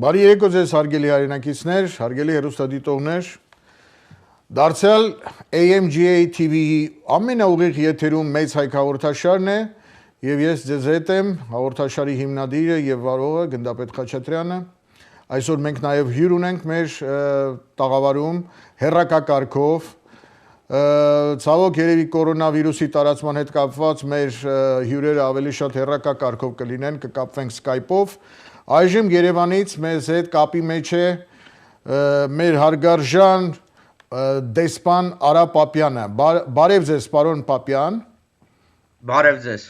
Բարի երեկո ձեզ հարգելի հայրենակիցներ, հարգելի հեռուստադիտողներ։ Դարձյալ AMGA TV-ի ամենաուղիղ եթերում մեծ հայք հաղորդաշարն է եւ ես ձեզ հետ եմ հաղորդաշարի հիմնադիրը եւ վարողը Գնդապետ Խաչատրյանը։ Այսօր մենք նաեւ հյուր ունենք մեր տաղավարում հեռակակարգով ցավոք երևի կորոնավիրուսի տարածման հետ կապված մեր հյուրերը ավելի շատ հեռակակարգով կլինեն, կկապվենք Skype-ով։ Այժմ Երևանից մեզ հետ կապի մեջ է մեր հարգարժան դեսպան Արա Պապյանը։ Բարև ձեզ, պարոն Պապյան։ Բարև ձեզ։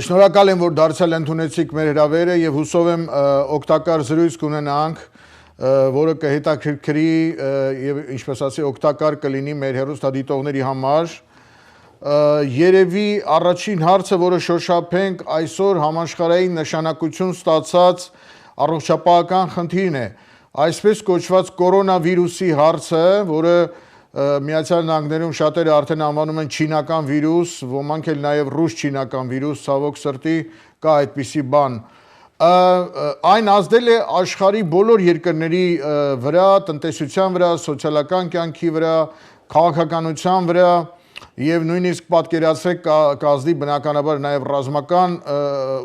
Շնորհակալ եմ, որ դարձյալ ընդունեցիք մեր հրավերը եւ հուսով եմ օգտակար զրույց կունենանք, որը կհետաքրքրի եւ ինչպես ասի օգտակար կլինի մեր հեռուստադիտողների համար։ Երևի առաջին հարցը, որը շոշափենք այսօր համաշխարհային նշանակություն ստացած առողջապահական խնդիրն է, այսպես կոչված կորոնավիրուսի հարցը, որը Միացյալ Նահանգներում շատերը արդեն անվանում են չինական վիրուս, ոմանք էլ նաև ռուս չինական վիրուս, ցավոք սրտի կա այդպիսի բան։ Այն ազդել է աշխարհի բոլոր երկրների վրա, տնտեսության վրա, սոցիալական կյանքի վրա, քաղաքականության վրա եւ նույնիսկ պատկերացրեք կազդի բնականաբար նաեւ ռազմական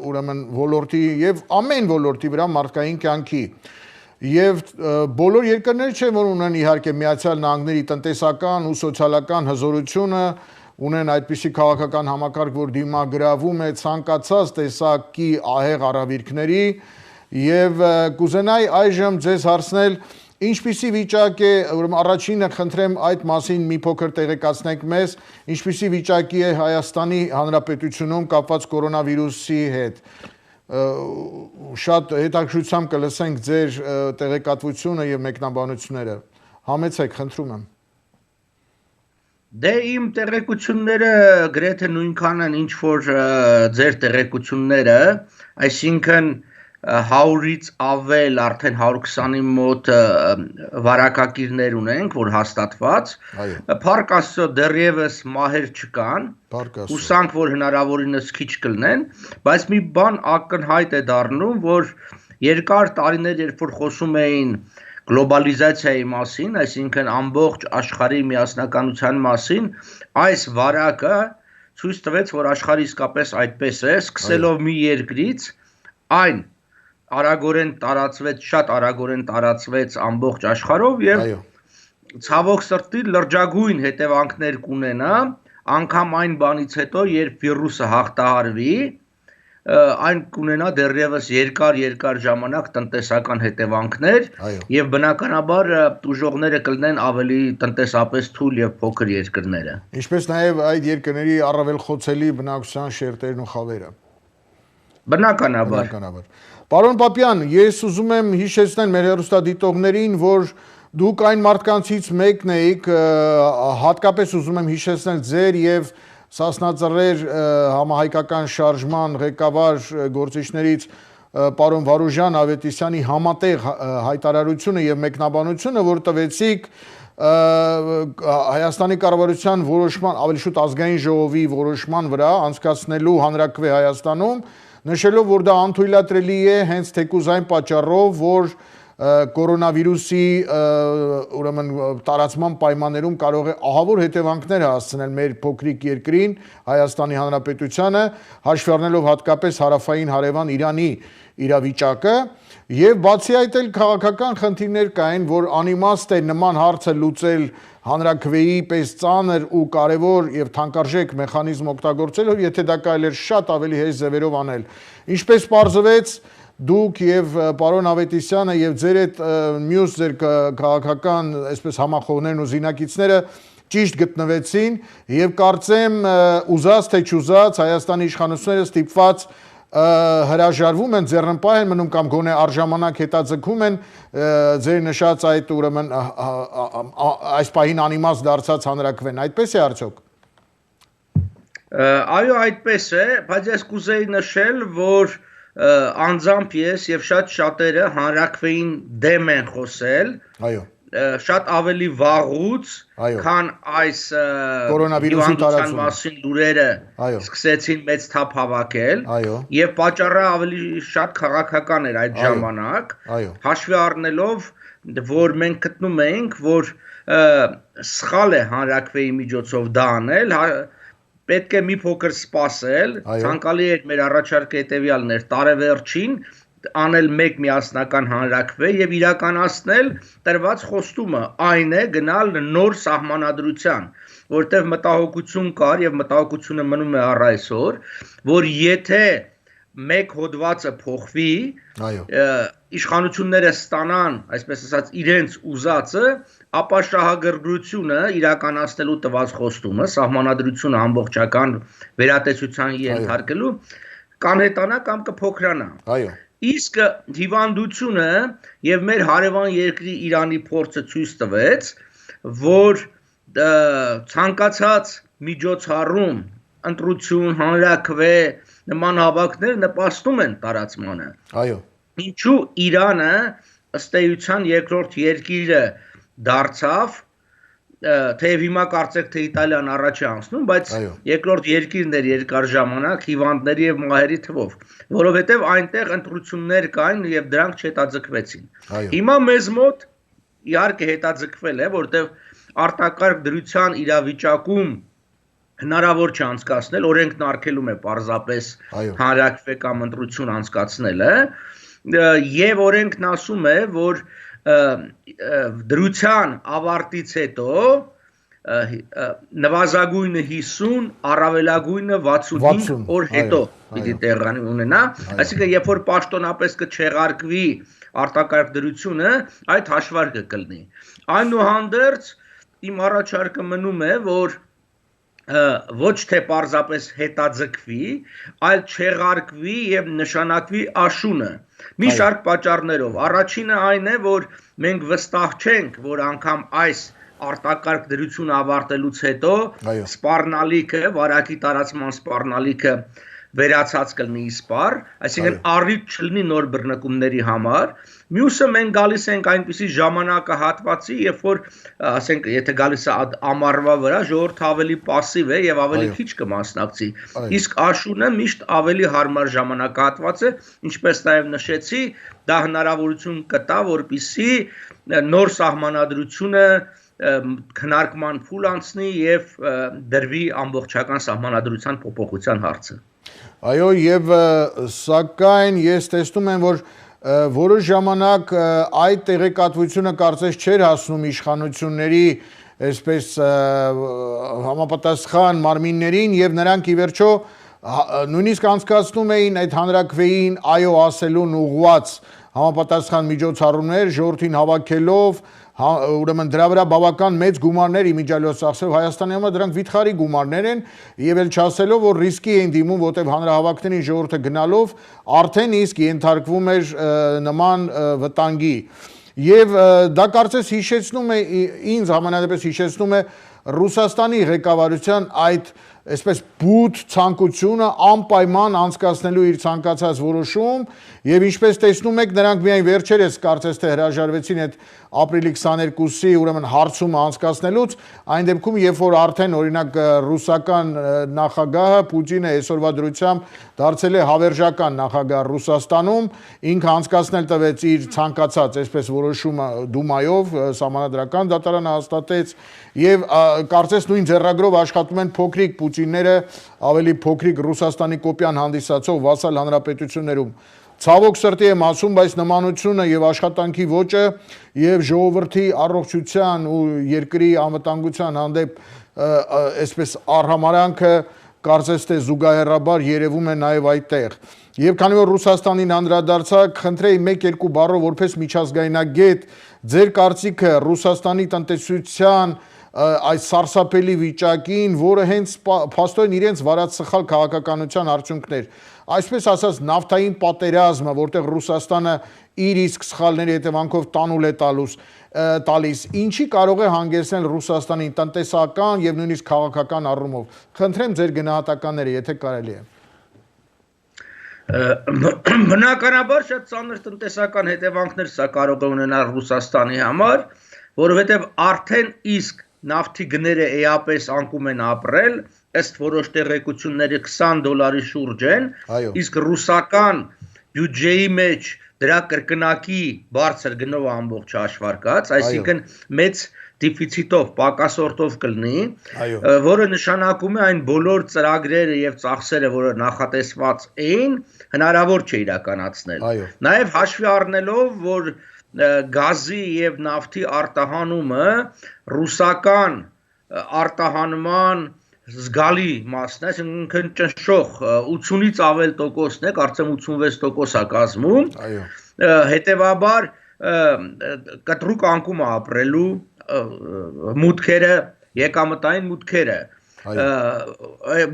ուրեմն ոլորտի եւ ամեն ոլորտի վրա մարդկային կյանքի եւ բոլոր երկրները չէ որ ունեն իհարկե Միացյալ Նահանգների տնտեսական ու սոցիալական հզորությունը ունեն այդպիսի քաղաքական համակարգ որ դիմագրավում է ցանկացած տեսակի ահեղ առավիրքների եւ կուզենայի այժմ ձեզ հարցնել ինչպիսի վիճակ է, ուրեմն առաջինը խնդրեմ այդ մասին մի փոքր տեղեկացնեք մեզ, ինչպիսի վիճակի է Հայաստանի Հանրապետությունում կապված կորոնավիրուսի հետ։ Շատ հետաքրքրությամբ կլսենք ձեր տեղեկատվությունը եւ մեկնաբանությունները։ Համեցեք, խնդրում եմ։ Դե իմ տեղեկությունները գրեթե նույնքան են ինչ որ ձեր տեղեկությունները, այսինքն 100-ից ավել արդեն 120-ի մոտ վարակակիրներ ունենք, որ հաստատված, փառք Աստծո դեռևս մահեր չկան, հուսանք, որ հնարավորինս քիչ կլինեն, բայց մի բան ակնհայտ է դառնում, որ երկար տարիներ, երբ որ խոսում էին գլոբալիզացիայի մասին, այսինքն ամբողջ աշխարհի միասնականության մասին, այս վարակը ցույց տվեց, որ աշխարհը իսկապես այդպես է, սկսելով մի երկրից, այն արագորեն տարածվեց, շատ արագորեն տարածվեց ամբողջ աշխարհով եւ ցավոք սրտի լրջագույն հետևանքներ կունենա, անգամ այն բանից հետո, երբ վիրուսը հաղթահարվի, այն կունենա դեռևս երկար ժամանակ տնտեսական հետևանքներ եւ բնականաբար ուժողները կլինեն ավելի տնտեսապես թույլ եւ փոքր երկրները։ Ինչպես նաեւ այդ երկրների առավել խոցելի բնակչության շերտերն ու խավերը։ Բնականաբար։ Պարոն Պապյան, ես ուզում եմ հիշեցնել մեր հեռուստադիտողներին, որ դուք այն մարդկանցից մեկն եք, հատկապես ուզում եմ հիշեցնել ձեր եւ Սասնածռեր համահայկական շարժման ղեկավար գործիչներից պարոն Վարուժան Ավետիսյանի համատեղ հայտարարությունը եւ մեկնաբանությունը, որ տվեցիք Հայաստանի կառավարության որոշման, ավելի շուտ ազգային ժողովի որոշման վրա անցկացնելու հանրաքվե Հայաստանում, նշելով, որ դա անթույլատրելի է հենց թեկուզ այն պատճառով, որ կորոնավիրուսի ուրեմն տարածման պայմաններում կարող է ահավոր հետևանքներ հասցնել մեր փոքրիկ երկրին, Հայաստանի Հանրապետությանը, հաշվի առնելով հատկապես հարավային հարևան Իրանի իրավիճակը, եւ բացի այդ էլ քաղաքական խնդիրներ կային, որ անիմաստ է նման հարցը լուծել հանրաքվեի պես ծանր ու կարևոր եւ թանկարժեք մեխանիզմ օգտագործելով, եթե դա կարելի էր շատ ավելի հեշտ ձևերով անել։ Ինչպես պարզվեց, դուք եւ պարոն Ավետիսյանը եւ ձեր այդ մյուս ձեր քաղաքական այսպես համախոհներն ու զինակիցները ճիշտ գտնվեցին եւ կարծեմ ուզած թե չուզած Հայաստանի իշխանությունները ստիպված հրաժարվում են, ձեռնպահ են մնում կամ գոնե առժամանակ հետաձգում են ձեր նշած այդ ուրեմն այս պահին անիմաստ դարձած հանրաքվեն, այդպես է արդյոք։ Այո, այդպես է, բայց ես կուզեի նշել, որ անձամբ ես եւ շատ շատերը հանրաքվեին դեմ են խոսել։ Այո։ շատ ավելի վաղուց, քան այս կորոնավիրուսի տարածումը մասին լուրերը սկսեցին մեծ թափ հավաքել, եւ պատճառը ավելի շատ քաղաքական էր այդ ժամանակ, հաշվի առնելով, որ մենք գտնում էինք, որ սխալ է հանրաքվեի միջոցով դա անել, պետք է մի փոքր սպասել, ցանկալի է մեր առաջարկը հետեւյալն էր, տարեվերջին անել մեկ միասնական հանրաքվե եւ իրականացնել տրված խոստումը, այն է գնալ նոր սահմանադրության, որտեղ մտահոգություն կար եւ մտահոգությունը մնում է առ այսօր, որ եթե մեկ հոդվածը փոխվի, իշխանությունները ստանան, այսպես ասած, իրենց ուզածը, ապա շահագրգռությունը իրականացնելու տված խոստումը, սահմանադրությունը ամբողջական վերատեսության ենթարկելու կանհետանա կամ կփոքրանա։ Իսկ հիվանդությունը եւ մեր հարևան երկրի Իրանի փորձը ցույց տվեց, որ ցանկացած միջոցառում, ընտրություն, հանրաքվե, նման հավաքներ նպաստում են տարածմանը։ Ինչու Իրանը ըստ էության երկրորդ երկիրը դարձավ, թեև հիմա կարծեք թե Իտալիան առաջ է անցնում, բայց երկրորդ երկիրն էր երկար ժամանակ հիվանդների եւ մահերի թվով, որովհետեւ այնտեղ ընտրություններ կային եւ դրանք չհետաձգվեցին։ Հիմա մեզ մոտ իհարկե հետաձգվել է, որտեւ արտակարգ դրության իրավիճակում հնարավոր չէ անցկացնել, օրենքն արգելում է պարզապես հանրաքվե կամ ընտրություն անցկացնելը, եւ օրենքն ասում է, որ դրության ավարտից հետո նվազագույնը 50, առավելագույնը 65 օր հետո պիտի տեղի ունենա, այսինքն երբ որ պաշտոնապես կչեղարկվի արտակարգ դրությունը, այդ հաշվարկը կլինի։ Այնուհանդերձ իմ առաջարկը մնում է, որ ոչ թե պարզապես հետաձգվի, այլ չեղարկվի եւ նշանակվի աշունը։ Մի շարք պատճառներով։ Առաջինը այն է, որ մենք վստահ չենք, որ անգամ այս արտակարգ դրությունը ավարտելուց հետո սպառնալիքը, վարակի տարածման սպառնալիքը վերացած կլինի իսպառ, այսինքն առիթ չլինի նոր բռնկումների համար։ Մյուսը մենք գալիս ենք այնպիսի ժամանակահատվածի, երբ որ ասենք եթե գալիս է ամառվա վրա, ժողովուրդը ավելի պասիվ է եւ ավելի քիչ կմասնակցի։ Իսկ աշունը միշտ ավելի հարմար ժամանակահատված է, ինչպես նաեւ նշեցի, դա հնարավորություն կտա, որպիսի նոր սահմանադրությունը քննարկման փուլ անցնի եւ դրվի ամբողջական սահմանադրության փոփոխության հարցը։ Այո, եւ սակայն ես տեսնում եմ, որ որոշ ժամանակ այդ տեղեկատվությունը կարծես չէր հասնում իշխանությունների այսպես համապատասխան մարմիններին եւ նրանք ի վերջո նույնիսկ անցկացնում էին այդ հանրաքվեին այո ասելուն ուղղված համապատասխան միջոցառումներ ժողովրդին հավաքելով ուրեմն դրա վրա բավական մեծ գումարներ իմիջիալոց ծախսելով Հայաստանի համար դրանք վիթխարի գումարներ են եւ էլ չասելով որ ռիսկի են դիմում որտեւ հանրահավաքներին ժողովուրդը գնալով արդեն իսկ ենթարկվում էր նման վտանգի եւ դա կարծես հիշեցնում է ինձ համենայնպես հիշեցնում է Ռուսաստանի ղեկավարության այդ այսպես բութ ցանկությունը անպայման անցկացնելու իր ցանկացած որոշում եւ ինչպես տեսնում եք նրանք միայն վերջերս կարծես թե հրաժարվեցին այդ ապրիլի 22-ի ուրեմն հարցումը անցկացնելուց այն դեպքում երբ որ արդեն օրինակ ռուսական նախագահը Պուտինը այսօրվա դրությամբ դարձել է հավերժական նախագահ Ռուսաստանում ինքը անցկացնել տվեց իր ցանկացած այսպես որոշումը դումայով սահմանադրական դատարանը հաստատեց եւ կարծես նույն ձեռագրով աշխատում են փոքրիկ Պուտինները ավելի փոքրիկ Ռուսաստանի կոպիան հանդիսացող վասալ հանրապետություններում Ցավոք սրտի եմ ասում, բայց նմանությունը եւ աշխատանքի ոճը եւ ժողովրդի առողջության ու երկրի անվտանգության հանդեպ այսպես արհամարանքը կարծես թե զուգահեռաբար երևում է նաեւ այդտեղ։ Եվ քանի որ Ռուսաստանին անդրադարձակ, խնդրեի 1-2 բառով որպես միջազգայնագետ ձեր կարծիքը Ռուսաստանի տնտեսության այս սարսափելի վիճակին, որը հենց փաստորեն իրենց վարած սխալ քաղաքականության արդյունքներ այսպես ասած նավթային պատերազմը, որտեղ Ռուսաստանը իր իսկ սխալների հետևանքով տանուլ է տալիս, ինչի կարող է հանգեցնել Ռուսաստանի տնտեսական եւ նույնիսկ քաղաքական առումով։ Խնդրեմ ձեր գնահատականները, եթե կարելի է։ Բնականաբար շատ ծանր տնտեսական հետևանքներ սա կարող է ունենալ Ռուսաստանի համար, որովհետև արդեն իսկ նավթի գները էապես անկում են ապրել, ըստ որոշ տեղեկությունների $20 շուրջ են, իսկ ռուսական բյուջեի մեջ դրա կրկնակի բարձր գնով ամբողջ հաշվարկած, այսինքն մեծ դիֆիցիտով, պակասորտով կլինի, որը նշանակում է այն բոլոր ծրագրերը եւ ծախսերը, որը նախատեսված էին, հնարավոր չէ իրականացնել։ Նաեւ հաշվի առնելով, որ գազի եւ նավթի արտահանումը ռուսական արտահանման զգալի մասն է, այսինքն ճնշող 80-ից ավել տոկոսն է, կարծեմ 86% է կազմում, հետեւաբար կտրուկ անկում է ապրելու մուտքերը, եկամտային մուտքերը։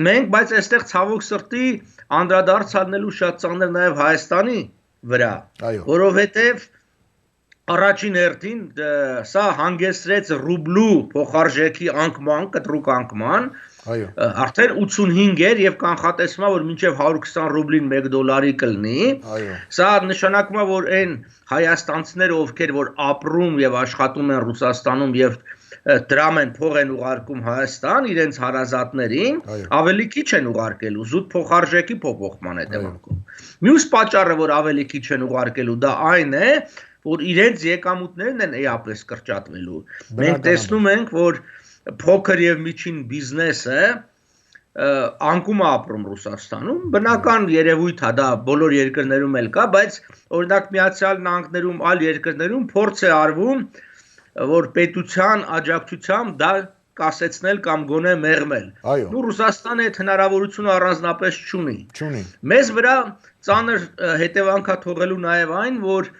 Մենք բայց այստեղ ցավոք սրտի անդրադարձանելու շատ ծանր նաև Հայաստանի վրա, որովհետև առաջին հերթին սա հանգեցրեց ռուբլու փոխարժեքի անկման, կտրուկ անկման, արդեն 85 էր եւ կանխատեսվում է որ մինչեւ 120 ռուբլին $1 կլինի, սա նշանակում է որ այն հայաստանցիները ովքեր որ ապրում եւ աշխատում են Ռուսաստանում եւ դրամ են փող են ուղարկում Հայաստան իրենց հարազատներին, ավելի քիչ են ուղարկելու զուտ փոխարժեքի փոփոխման հետևանքով։ Մյուս պատճառը որ ավելի քիչ են ուղարկելու դա այն է, որ իրենց եկամուտներն են էապես կրճատվելու։ Մենք տեսնում ենք որ փոքր եւ միջին բիզնեսը անկում է ապրում Ռուսաստանում, բնական երևույթ է դա բոլոր երկրներում էլ կա, բայց օրինակ Միացյալ Նահանգներում, այլ երկրներում փորձ է արվում, որ պետության աջակցությամբ դա կասեցնել կամ գոնե մեղմել։ Ու Ռուսաստանը այդ հնարավորությունը առանձնապես չունի։ Մեզ վրա ծանր հետևանք է թողելու նաեւ այն, որ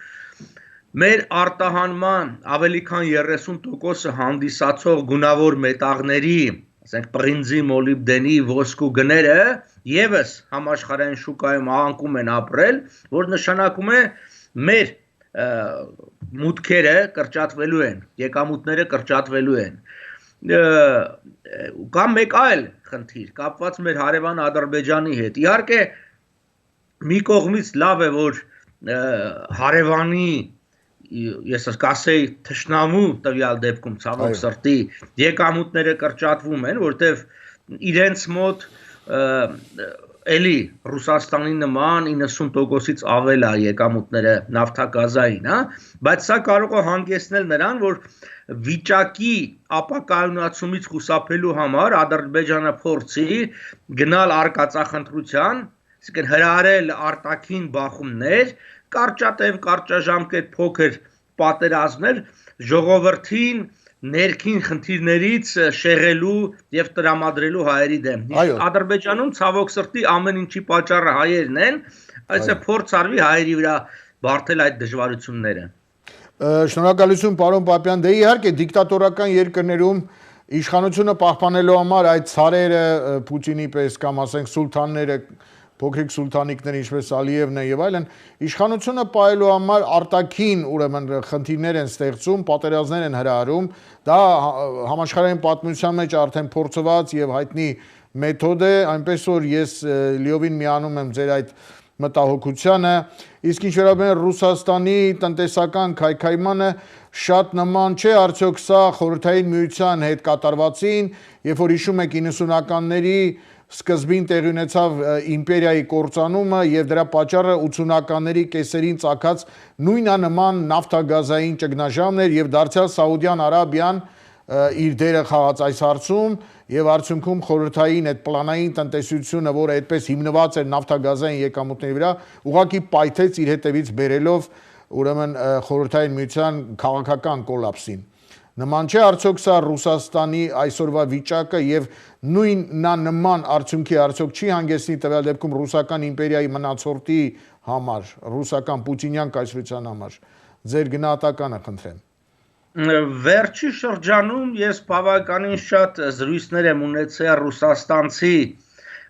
մեր արտահանման ավելի քան 30%-ը հանդիսացող գունավոր մետաղների, ասենք բրինզի, մոլիբդենի, ոսկու գները եւս համաշխարհային շուկայում անկում են ապրել, որ նշանակում է մեր մուտքերը կրճատվելու են, եկամուտները կրճատվելու են։ Կամ մեկ այլ խնդիր, կապված մեր հարևան Ադրբեջանի հետ։ Իհարկե մի կողմից լավ է, որ հարևանի ես կասեի թշնամու տվյալ դեպքում ցավոք սրտի եկամուտները կրճատվում են, որտեվ իրենց մոտ էլի Ռուսաստանի նման 90%-ից ավել է եկամուտները նավթագազային, բայց սա կարող է հանգեցնել նրան, որ վիճակի ապակայունացումից խուսափելու համար Ադրբեջանը փորձի գնալ արկածախնդրության, այսինքն հրահրել արտաքին բախումներ, կարճատև, կարճաժամկետ փոքր պատերազմներ ժողովրդին ներքին խնդիրներից շեղելու եւ տրամադրելու հայերի դեմ։ Ադրբեջանում ցավոք սրտի ամեն ինչի պատճառը հայերն են, այսինքն փորձ արվի հայերի վրա բարթել այդ դժվարությունները։ Շնորհակալություն պարոն Պապյան, դե իհարկե դիկտատորական երկրներում իշխանությունը պահպանելու համար այդ ցարերը Պուտինի պես կամ ասենք սուլթանները փոքրիկ սուլթանիկներ ինչպես Ալիևն է եւ այլն իշխանությունը պահելու համար արտաքին ուրեմն խնդիրներ են ստեղծում, պատերազմներ են հրահրում, դա համաշխարհային պատմության մեջ արդեն փորձված եւ հայտնի մեթոդ է, այնպես որ ես լիովին միանում եմ ձեր այդ մտահոգությանը, իսկ ինչ վերաբերում է Ռուսաստանի տնտեսական քայքայմանը, շատ նման չէ արդյոք սա խորհրդային միության հետ կատարվածին, երբ որ հիշում եք 90-ականների սկզբին տեղի ունեցավ իմպերիայի կործանումը եւ դրա պատճառը 80-ականների կեսերին ծագած նույնանման նավթագազային ճգնաժամն էր եւ դարձյալ Սաուդյան Արաբիան իր դերը խաղաց այս հարցում եւ արդյունքում խորհրդային այդ պլանային տնտեսությունը, որը այդպես հիմնված էր նավթագազային եկամուտների վրա, ուղղակի պայթեց իր հետևից բերելով ուրեմն խորհրդային միության քաղաքական կոլապսին։ Նման չէ արդյոք սա Ռուսաստանի այսօրվա վիճակը եւ նույնանման արդյունքի արդյոք չի հանգեցնի տվյալ դեպքում ռուսական իմպերիայի մնացորդի համար, ռուսական պուտինյան կայսրության համար։ Ձեր գնահատականը խնդրեմ։ Վերջի շրջանում ես բավականին շատ զրույցներ եմ ունեցել ռուսաստանցի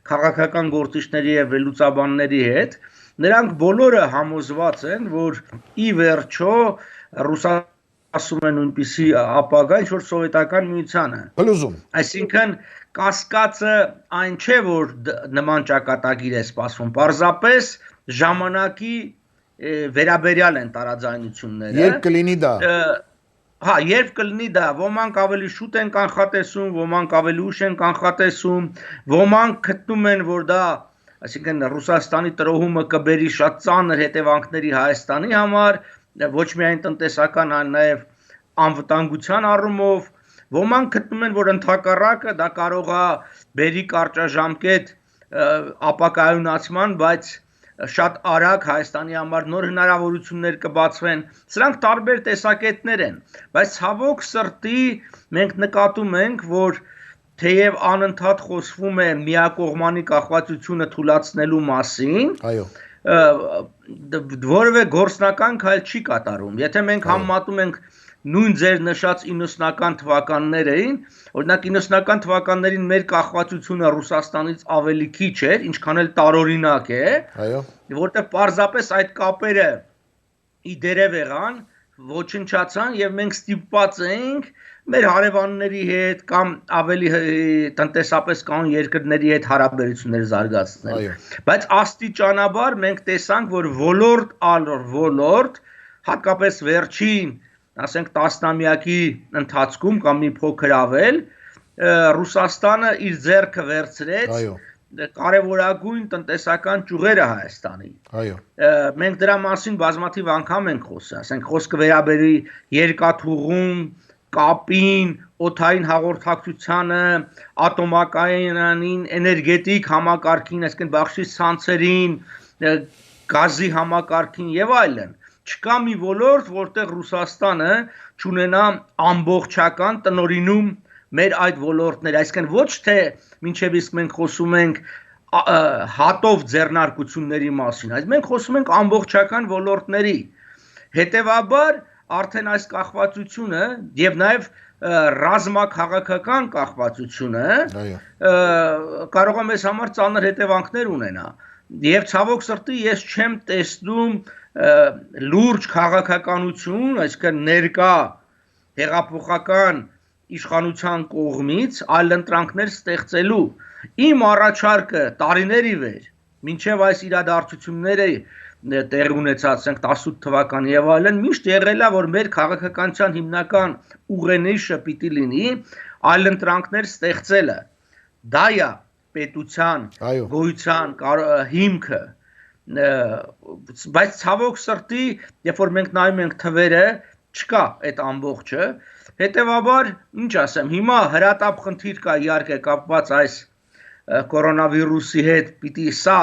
քաղաքական գործիչների եւ վերլուծաբանների հետ։ Նրանք բոլորը համոզված են, որ ի վերջո Ռուսաստանը ասում են նույնպիսի ապագա, ինչ որ սովետական միությանը։ Փլուզում։ Այսինքն կասկածը այն չէ, որ նման ճակատագիր է սպասվում, պարզապես ժամանակի վերաբերյալ են տարաձայնությունները։ Երբ կլինի դա։ Հա, երբ կլինի դա, ոմանք ավելի շուտ են կանխատեսում, ոմանք ավելի ուշ են կանխատեսում, ոմանք գտնում են, որ դա, այսինքն Ռուսաստանի տրոհումը կբերի շատ ծանր հետևանքների Հայաստանի համար, ոչ միայն տնտեսական, այլ նաև անվտանգության առումով, ոմանք գտնում են, որ ընդհակառակը դա կարող է բերի կարճաժամկետ ապակայունացման, բայց շատ արագ Հայաստանի համար նոր հնարավորություններ կբացվեն, սրանք տարբեր տեսակետներ են, բայց ցավոք սրտի մենք նկատում ենք, որ թեև անընդհատ խոսվում է միակողմանի կախվածությունը թույլատնելու մասին, որևէ գործնական քայլ չի կատարում, եթե մենք համեմատում ենք նույն ձեր նշած 90-ական թվականներին, օրինակ 90-ական թվականներին մեր կախվածությունը Ռուսաստանից ավելի քիչ էր, ինչքան էլ տարօրինակ է, որտեղ պարզապես այդ կապերը իդերև եղան, ոչնչացան եւ մենք ստիպված էինք մեր հարևանների հետ կամ ավելի տնտեսապես կան երկրների հետ հարաբերություններ զարգացնել։ Բայց աստիճանաբար մենք տեսանք, որ ոլորտ առ ոլորտ, հատկապես վերջին ասենք տասնամյակի ընթացքում կամ մի փոքր ավել Ռուսաստանը իր ձեռքը վերցրեց կարևորագույն տնտեսական ճյուղերը Հայաստանի։ Մենք դրա մասին բազմաթիվ անգամ ենք խոսել, ասենք խոսքը վերաբերի երկաթուղուն, կապին, օդային հաղորդակցությանը, ատոմակայանին, էներգետիկ համակարգին, այսինքն բաշխի ցանցերին, գազի համակարգին եւ այլն։ Չկա մի ոլորտ, որտեղ Ռուսաստանը չունենա ամբողջական տնօրինում մեր այդ ոլորտները, այսինքն ոչ թե մինչև իսկ մենք խոսում ենք հատով ձեռնարկությունների մասին, այլ մենք խոսում ենք ամբողջական ոլորտների։ Հետևաբար արդեն այս կախվածությունը եւ նաեւ ռազմաքաղաքական կախվածությունը կարող է մեզ համար ծանր հետևանքներ ունենա։ Եվ ցավոք սրտի ես չեմ տեսնում լուրջ քաղաքականություն, այսինքն ներկա հեղափոխական իշխանության կողմից այլընտրանքներ ստեղծելու իմ առաջարկը տարիներ ի վեր, մինչև այս իրադարձությունները տեղ ունեցած 18 թվականի եւ այլն, միշտ եղել է, որ մեր քաղաքականության հիմնական ուղենիշը պիտի լինի այլընտրանքներ ստեղծելը։ Դա է պետության գոյության հիմքը, բայց ցավոք սրտի, երբ որ մենք նայում ենք թվերը, չկա այդ ամբողջը, հետևաբար, ինչ ասեմ, հիմա հրատապ խնդիր կա իհարկե կապված այս կորոնավիրուսի հետ, պիտի սա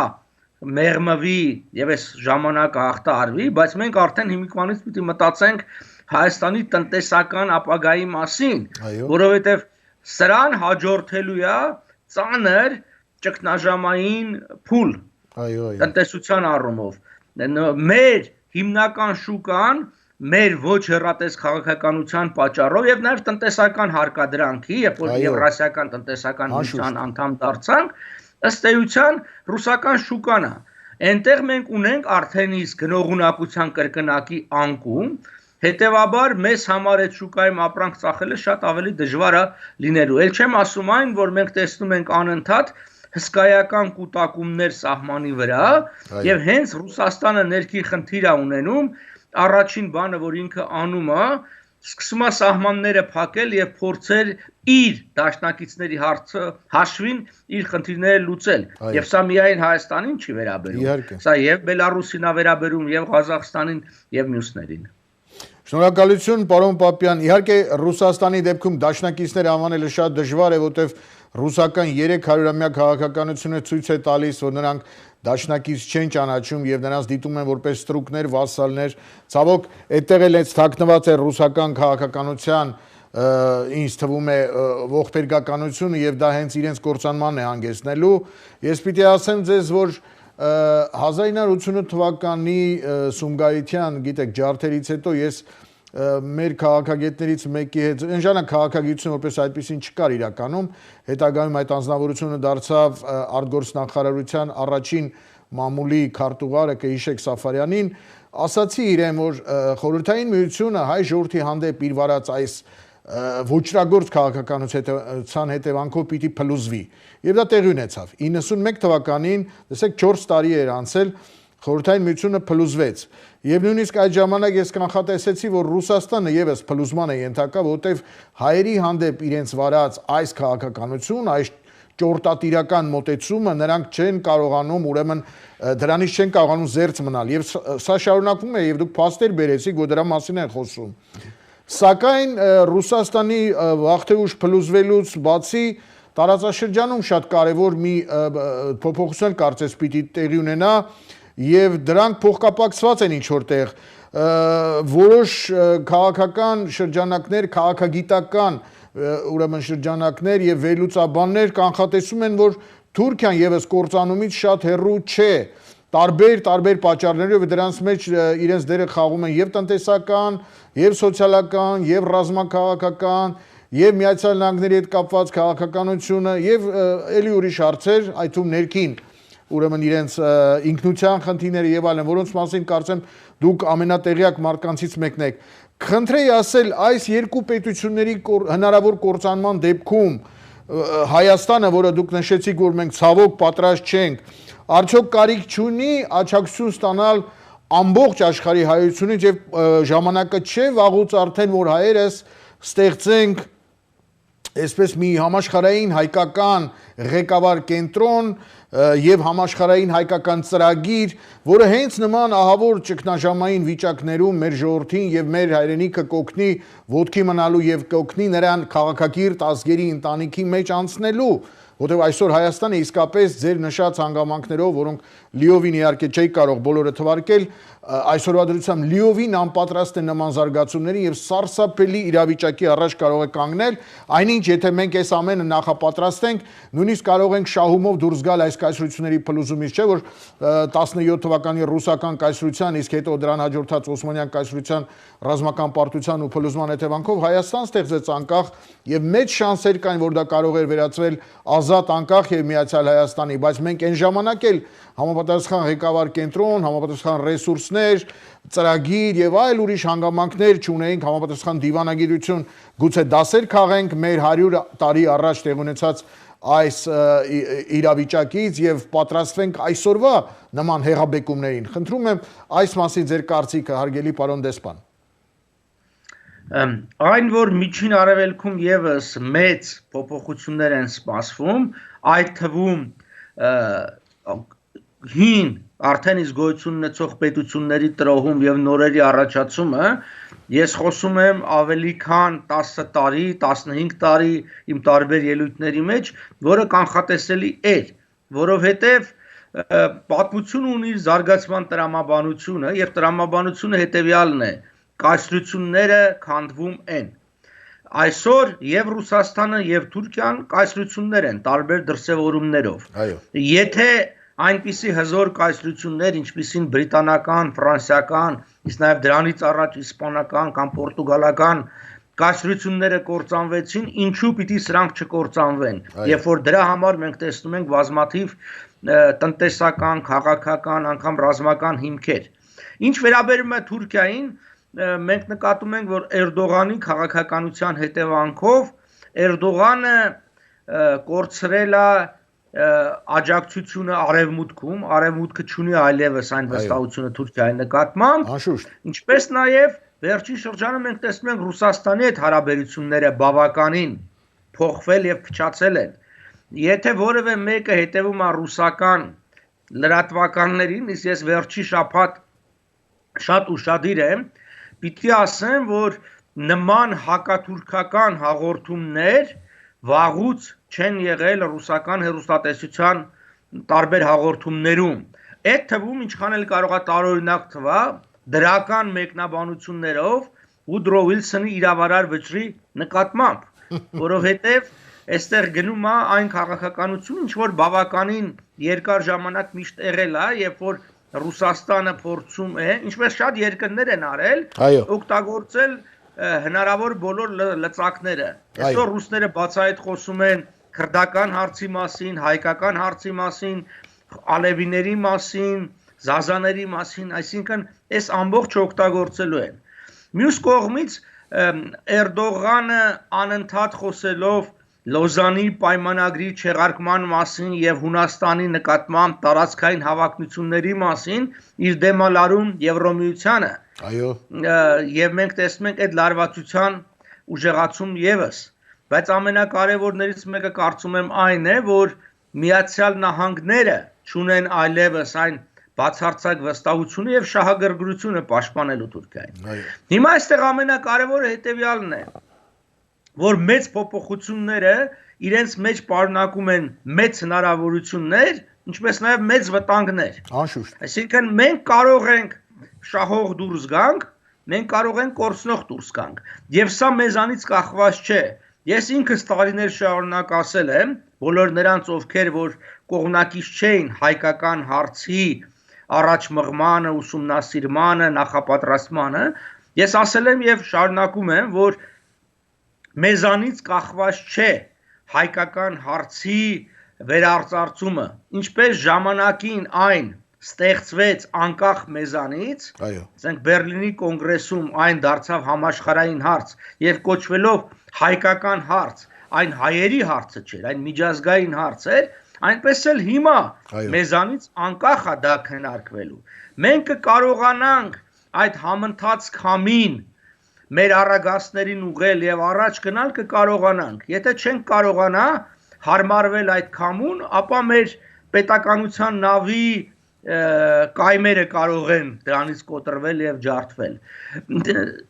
մեղմվի եւ այս ժամանակը հաղթահարվի, բայց մենք արդեն հիմիկվանից պիտի մտածենք Հայաստանի տնտեսական ապագայի մասին, որովհետեւ սրան հաջորդելու է ծանր ճգնաժամային փուլ տնտեսության առումով մեր հիմնական շուկան մեր ոչ հեռատես քաղաքականության պատճառով եւ նաեւ տնտեսական հարկադրանքի, երբ որ Եվրասիական տնտեսական միության անդամ դարձանք, ըստ էության ռուսական շուկան է։ Այնտեղ մենք ունենք արդեն իսկ գնողունակության կրկնակի անկում, հետեւաբար մեզ համար այդ շուկայում ապրանք ծախելը շատ ավելի դժվար է լինելու։ Էլ չեմ ասում այն, որ մենք տեսնում ենք անընդհատ հսկայական կուտակումներ սահմանի վրա եւ հենց Ռուսաստանը ներքի խնդիր է ունենում, առաջին բանը, որ ինքը անում է, սկսում է սահմանները փակել եւ փորձել իր դաշնակիցների հարցը հաշվին իր խնդիրները լուծել։ Եվ սա միայն Հայաստանին չի վերաբերում։ Սա եւ Բելարուսին է վերաբերում, եւ Ղազախստանին, եւ մյուսներին։ Շնորհակալություն, պարոն Պապյան։ Իհարկե Ռուսաստանի դեպքում դաշնակիցներ անվանելը շատ դժվար է, որտեղ ռուսական 300-ամյա քաղաքականությունը ցույց է տալիս, որ նրանք դաշնակից չեն ճանաչում եւ նրանց դիտում են որպես ստրուկներ, վասալներ։ Ցավոք, այդտեղ էլ այս թաքնված է ռուսական քաղաքականության, ինձ թվում է ողբերգականությունը եւ դա հենց իրենց կործանման է հանգեցնելու։ Ես պիտի ասեմ ձեզ, որ 1988 թվականի Սումգայիթյան, գիտեք, ջարդերից հետո ես մեր քաղաքագետներից մեկի հետ ընժանակ քաղաքագիտություն որպես այդպեսին չկար իրականում, հետագայում այդ անձնավորությունը դարձավ արտգործնախարարության առաջին մամուլի քարտուղարը, կհիշեք Սաֆարյանին, ասացի իրեն, որ խորհրդային միությունը հայ ժողովրդի հանդեպ իր վարած այս ոչրագործ քաղաքականության հետևանքով պիտի փլուզվի։ Եվ դա տեղի ունեցավ։ 91 թվականին, տեսեք 4 տարի էր անցել, Խորհրդային Միությունը փլուզվեց։ Եվ նույնիսկ այդ ժամանակ ես կանխատեսեցի, որ Ռուսաստանը եւս փլուզման է ենթակա, որտեղ հայերի հանդեպ իրենց վարած այս քաղաքականություն, այս ճորտատիրական մոտեցումը նրանք չեն կարողանում, ուրեմն դրանից չեն կարողանում զերծ մնալ։ Եվ սա շարունակվում է, եւ դուք փաստեր բերեցիք, որ դրա մասին են խոսում։ Սակայն Ռուսաստանի վաղթեուշ փլուզվելուց բացի տարածաշրջանում շատ կարևոր մի փոփոխություն կարծես պիտի տեղի ունենա եւ դրանք փոխկապակցված են ինչ որտեղ որոշ քաղաքական շրջանակներ, քաղաքագիտական ուրեմն շրջանակներ եւ վերլուծաբաններ կանխատեսում են, որ Թուրքիան եւս կործանումից շատ հեռու չէ տարբեր պատճառներով դրանց մեջ իրենց դերը խաղում են եւ տնտեսական, եւ սոցիալական, եւ ռազմաքաղաքական, եւ Միացյալ Նահանգների հետ կապված քաղաքականությունը եւ ելի ուրիշ հարցեր, այդ թվում ներքին ուրեմն իրենց ինքնության խնդիրները եւ այլն, որոնց մասին կարծեմ դուք ամենատեղյակ մարդկանցից մեկն եք։ Խնդրեի ասել, այս երկու պետությունների հնարավոր կործանման դեպքում Հայաստանը, որը դուք նշեցիք, որ մենք ցավոք պատրաստ չենք, արդյոք կարիք չունի աջակցություն ստանալ ամբողջ աշխարհի հայությունից եւ ժամանակը չէ վաղուց արդեն որ հայերս ստեղծենք այսպես մի համաշխարհային հայկական ղեկավար կենտրոն եւ համաշխարհային հայկական ծրագիր, որը հենց նման ահավոր ճգնաժամային վիճակներում մեր ժողովրդին եւ մեր հայրենիքը կօգնի ոտքի մնալու եւ կօգնի նրան քաղաքակիրթ ազգերի ընտանիքի մեջ անցնելու, որտեղ այսօր Հայաստանը իսկապես ձեր նշած հանգամանքներով, որոնք լիովին իհարկե չի կարող բոլորը թվարկել, այսօրվա դրությամբ լիովին անպատրաստ է նման զարգացումների եւ սարսափելի իրավիճակի առաջ կարող է կանգնել, այնինչ եթե մենք այս ամենը նախապատրաստենք, նույնիսկ կարող ենք շահումով դուրս գալ այս կայսրությունների փլուզումից, չէ՞ որ 17 թվականի ռուսական կայսրության, իսկ հետո դրան հաջորդած Օսմանյան կայսրության ռազմական պարտության ու փլուզման հետևանքով Հայաստան ստեղծեց անկախ եւ մեծ շանսեր կային, որ դա կարող էր վերածվել ազատ անկախ եւ միացյալ Հայաստանի, բայց մենք այն ժամանակ էլ համապատասխան ղեկավար կենտրոն, համապատասխան ռեսուրսներ, ծրագիր եւ այլ ուրիշ հանգամանքներ չունեինք, համապատասխան դիվանագիտություն, գուցե դասեր քաղենք մեր 100 տարի առաջ տեղ ունեցած այս իրավիճակից եւ պատրաստվենք այսօրվա նման հեղաբեկումներին։ Խնդրում եմ այս մասին ձեր կարծիքը, հարգելի պարոն դեսպան։ Այն որ միջին արևելքում եւս մեծ փոփոխություններ են սպասվում, այդ թվում հին արդեն իսկ գոյություն ունեցող պետությունների տրոհում եւ նորերի առաջացումը, ես խոսում եմ ավելի քան 10 տարի, 15 տարի իմ տարբեր ելույթների մեջ, որը կանխատեսելի էր, որովհետեւ պատմություն ունի զարգացման տրամաբանությունը եւ տրամաբանությունը հետեւյալն է. կայսրությունները քանդվում են։ Այսօր եւ Ռուսաստանը եւ Թուրքիան կայսրություններ են տարբեր դրսևորումներով։ Եթե այնպիսի հզոր կայսրություններ, ինչպիսին բրիտանական, ֆրանսիական, իսկ նաեւ դրանից առաջ իսպանական կամ պորտուգալական կայսրությունները կործանվեցին, ինչու պիտի սրանք չկործանվեն։ Երբ որ դրա համար մենք տեսնում ենք բազմաթիվ տնտեսական, քաղաքական, անգամ ռազմական հիմքեր։ Ինչ վերաբերում է Թուրքիային, մենք նկատում ենք, որ Էրդողանի քաղաքականության հետևանքով Էրդողանը կորցրել է աջակցությունը արևմուտքում, արևմուտքը չունի այլևս այն վստահությունը Թուրքիայի նկատմամբ, ինչպես նաև վերջին շրջանում մենք տեսնում ենք Ռուսաստանի հետ հարաբերությունները բավականին փոխվել եւ փչացել են։ Եթե որևէ մեկը հետևում է ռուսական լրատվականներին, իսկ ես վերջի շաբաթ շատ ուշադիր եմ, պիտի ասեմ, որ նման հակաթուրքական հաղորդումներ վաղուց չեն եղել ռուսական հեռուստատեսության տարբեր հաղորդումներում։ Այդ թվում ինչքան էլ կարող է տարօրինակ թվա, դրական մեկնաբանություններով Ուդրո Վիլսոնի իրավարար վճռի նկատմամբ, որովհետև այստեղ գնում է այն քաղաքականություն, ինչ որ բավականին երկար ժամանակ միշտ եղել է, երբ որ Ռուսաստանը փորձում է, ինչպես շատ երկրներ են արել, օգտագործել հնարավոր բոլոր լծակները։ Այսօր ռուսները բացահայտ խոսում են քրդական հարցի մասին, հայկական հարցի մասին, ալևիների մասին, զազաների մասին, այսինքն այս ամբողջը օգտագործելու են։ Մյուս կողմից Էրդողանը անընդհատ խոսելով Լոզանի պայմանագրի չեղարկման մասին եւ Հունաստանի նկատմամբ տարածքային հավակնությունների մասին իր դեմալարում Եվրոմիությանը Այո եւ մենք տեսնում ենք այդ լարվածության ուժեղացում եւս բայց ամենակարևորներից մեկը կարծում եմ այն է որ Միացյալ Նահանգները չունեն այլևս այն բացարձակ վստահությունը եւ շահագրգռությունը պաշտպանելու Թուրքիային հիմա այստեղ ամենակարևորը հետեւյալն է որ մեծ փոփոխությունները իրենց մեջ պարունակում են մեծ հնարավորություններ, ինչպես նաև մեծ վտանգներ։ Անշուշտ։ Այսինքն մենք կարող ենք շահող դուրս գանք, մենք կարող ենք կորցնող դուրս գանք։ Եվ սա մեզանից կախված չէ։ Ես ինքս տարիներ շարունակ ասել եմ, բոլոր նրանց ովքեր որ կողմնակից չէին հայկական հարցի առաջ մղմանը, ուսումնասիրմանը, նախապատրաստմանը, ես ասել եմ եւ շարունակում եմ, որ մեզանից կախված չէ հայկական հարցի վերարծարծումը, ինչպես ժամանակին այն ստեղծվեց անկախ մեզանից, ասենք Բերլինի կոնգրեսում այն դարձավ համաշխարհային հարց եւ կոչվելով հայկական հարց, այն հայերի հարցը չէր, այն միջազգային հարց էր, այնպես էլ հիմա մեզանից անկախ է դա քննարկվելու։ Մենք կկարողանանք այդ համընթաց քամին մեր առագաստներին ուղղել եւ առաջ գնալ կկարողանանք։ Եթե չենք կարողանա հարմարվել այդ քամուն, ապա մեր պետականության նավի կայմերը կարող են դրանից կոտրվել եւ ջարդվել։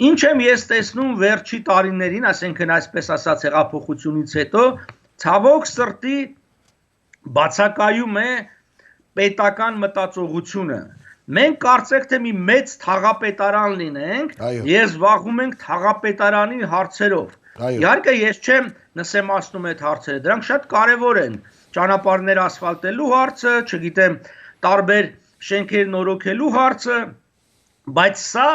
Ինչ եմ ես տեսնում վերջի տարիներին, ասենքն այսպես ասած հեղափոխությունից հետո, ցավոք սրտի բացակայում է պետական մտածողությունը։ Մենք կարծեք թե մի մեծ թաղապետարան լինենք եւ զբաղվում ենք թաղապետարանի հարցերով։ Իհարկե ես չեմ նսեմացնում այդ հարցերը, դրանք շատ կարեւոր են։ Ճանապարհներ ասֆալտելու հարցը, չգիտեմ, տարբեր շենքեր նորոգելու հարցը, բայց սա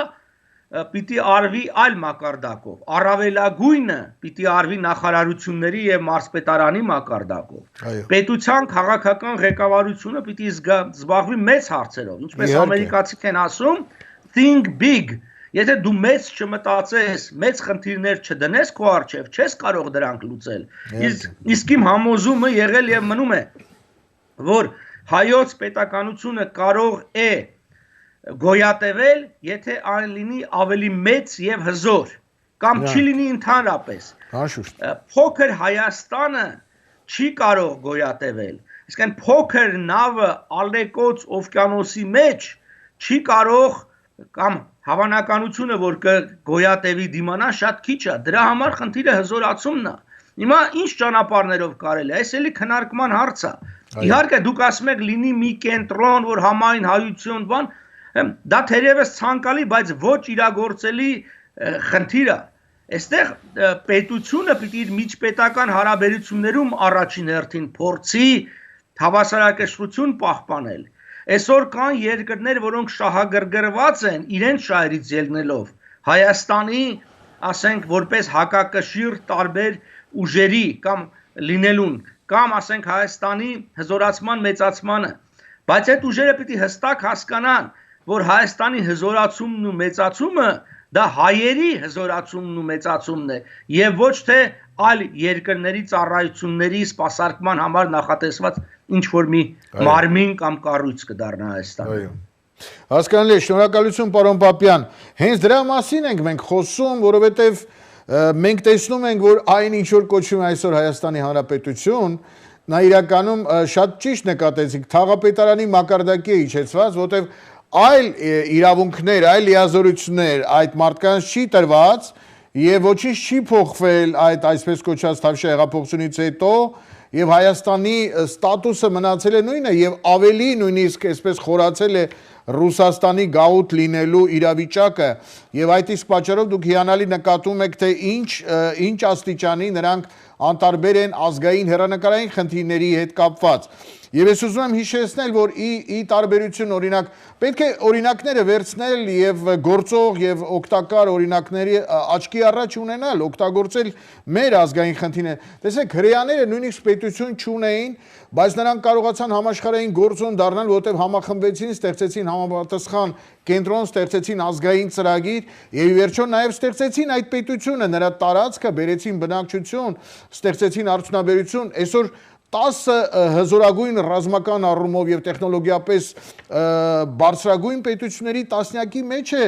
պիտի արվի այլ մակարդակով։ Առավելագույնը պիտի արվի նախարարությունների եւ մարզպետարանի մակարդակով։ Պետության քաղաքական ղեկավարությունը պիտի զբաղվի մեծ հարցերով, ինչպես ամերիկացիք են ասում, think big։ Եթե դու մեծ չմտածես, մեծ խնդիրներ չդնես քո առջև, չես կարող դրանք լուծել։ Իսկ իմ համոզումը եղել եւ մնում է, որ հայոց պետականությունը կարող է գոյատևել, եթե այն լինի ավելի մեծ եւ հզոր, կամ չի լինի ընդհանրապես։ Փոքր Հայաստանը չի կարող գոյատևել, իսկ այն փոքր նավը ալեկոծ օվկիանոսի մեջ չի կարող կամ հավանականությունը որ կգոյատևի դիմանա շատ քիչ է, դրա համար խնդիրը հզորացումն է։ Հիմա ինչ ճանապարհներով կարելի է, այս էլի քննարկման հարց է։ Իհարկե դուք ասում եք լինի մի կենտրոն, որ համայն հայություն բան, դա թերևս ցանկալի, բայց ոչ իրագործելի խնդիր է։ Այստեղ պետությունը պիտի իր միջպետական հարաբերություններում առաջին հերթին փորձի հավասարակշռություն պահպանել։ Այսօր կան երկրներ, որոնք շահագրգռված են իրենց շահերից ելնելով Հայաստանի, ասենք, որպես հակակշիռ տարբեր ուժերի կամ լինելուն, կամ ասենք Հայաստանի հզորացման մեծացմանը, բայց այդ ուժերը պիտի հստակ հասկանան, որ Հայաստանի հզորացումն ու մեծացումը դա հայերի հզորացումն ու մեծացումն է եւ ոչ թե այլ երկրների ծառայությունների սպասարկման համար նախատեսված ինչ որ մի մարմին կամ կառույց կդառնա Հայաստանը։ Հասկանալի է, շնորհակալություն պարոն Պապյան։ Հենց դրա մասին ենք մենք խոսում, որովհետեւ մենք տեսնում ենք, որ այն ինչ որ կոչվում է այսօր Հայաստանի Հանրապետություն, նա իրականում շատ ճիշտ նկատեցիք, թաղապետարանի մակարդակի է իջեցված, որովհետեւ այլ իրավունքներ, այլ լիազորություններ այդ մարդկանց չի տրված եւ ոչինչ չի փոխվել այդ այսպես կոչված Թավշյա հեղափոխությունից հետո եւ Հայաստանի ստատուսը մնացել է նույնը եւ ավելի նույնիսկ այսպես խորացել է Ռուսաստանի գաղութ լինելու իրավիճակը եւ այդ իսկ պատճառով դուք հիանալի նկատում եք թե ինչ աստիճանի նրանք անտարբեր են ազգային հերանեկարային խնդիրների հետ կապված Եվ ես ուզում եմ հիշեցնել, որ ի տարբերություն օրինակ պետք է օրինակները վերցնել եւ գործող եւ օգտակար օրինակների աչքի առաջ ունենալ, օգտագործել մեր ազգային խնդիրները։ Տեսեք, հրեաները նույնիսկ պետություն չունեին, բայց նրանք կարողացան համաշխարհային գործոն դառնալ, որտեղ համախմբվեցին, ստեղծեցին համապատասխան կենտրոն, ստեղծեցին ազգային ծրագիր եւ ի վերջո նաեւ ստեղծեցին այդ պետությունը, նրա տարածքը, բերեցին բնակչություն, ստեղծեցին արդյունաբերություն։ Այսօր 10 հզորագույն ռազմական առումով եւ տեխնոլոգիապես բարձրագույն պետությունների տասնյակի մեջ է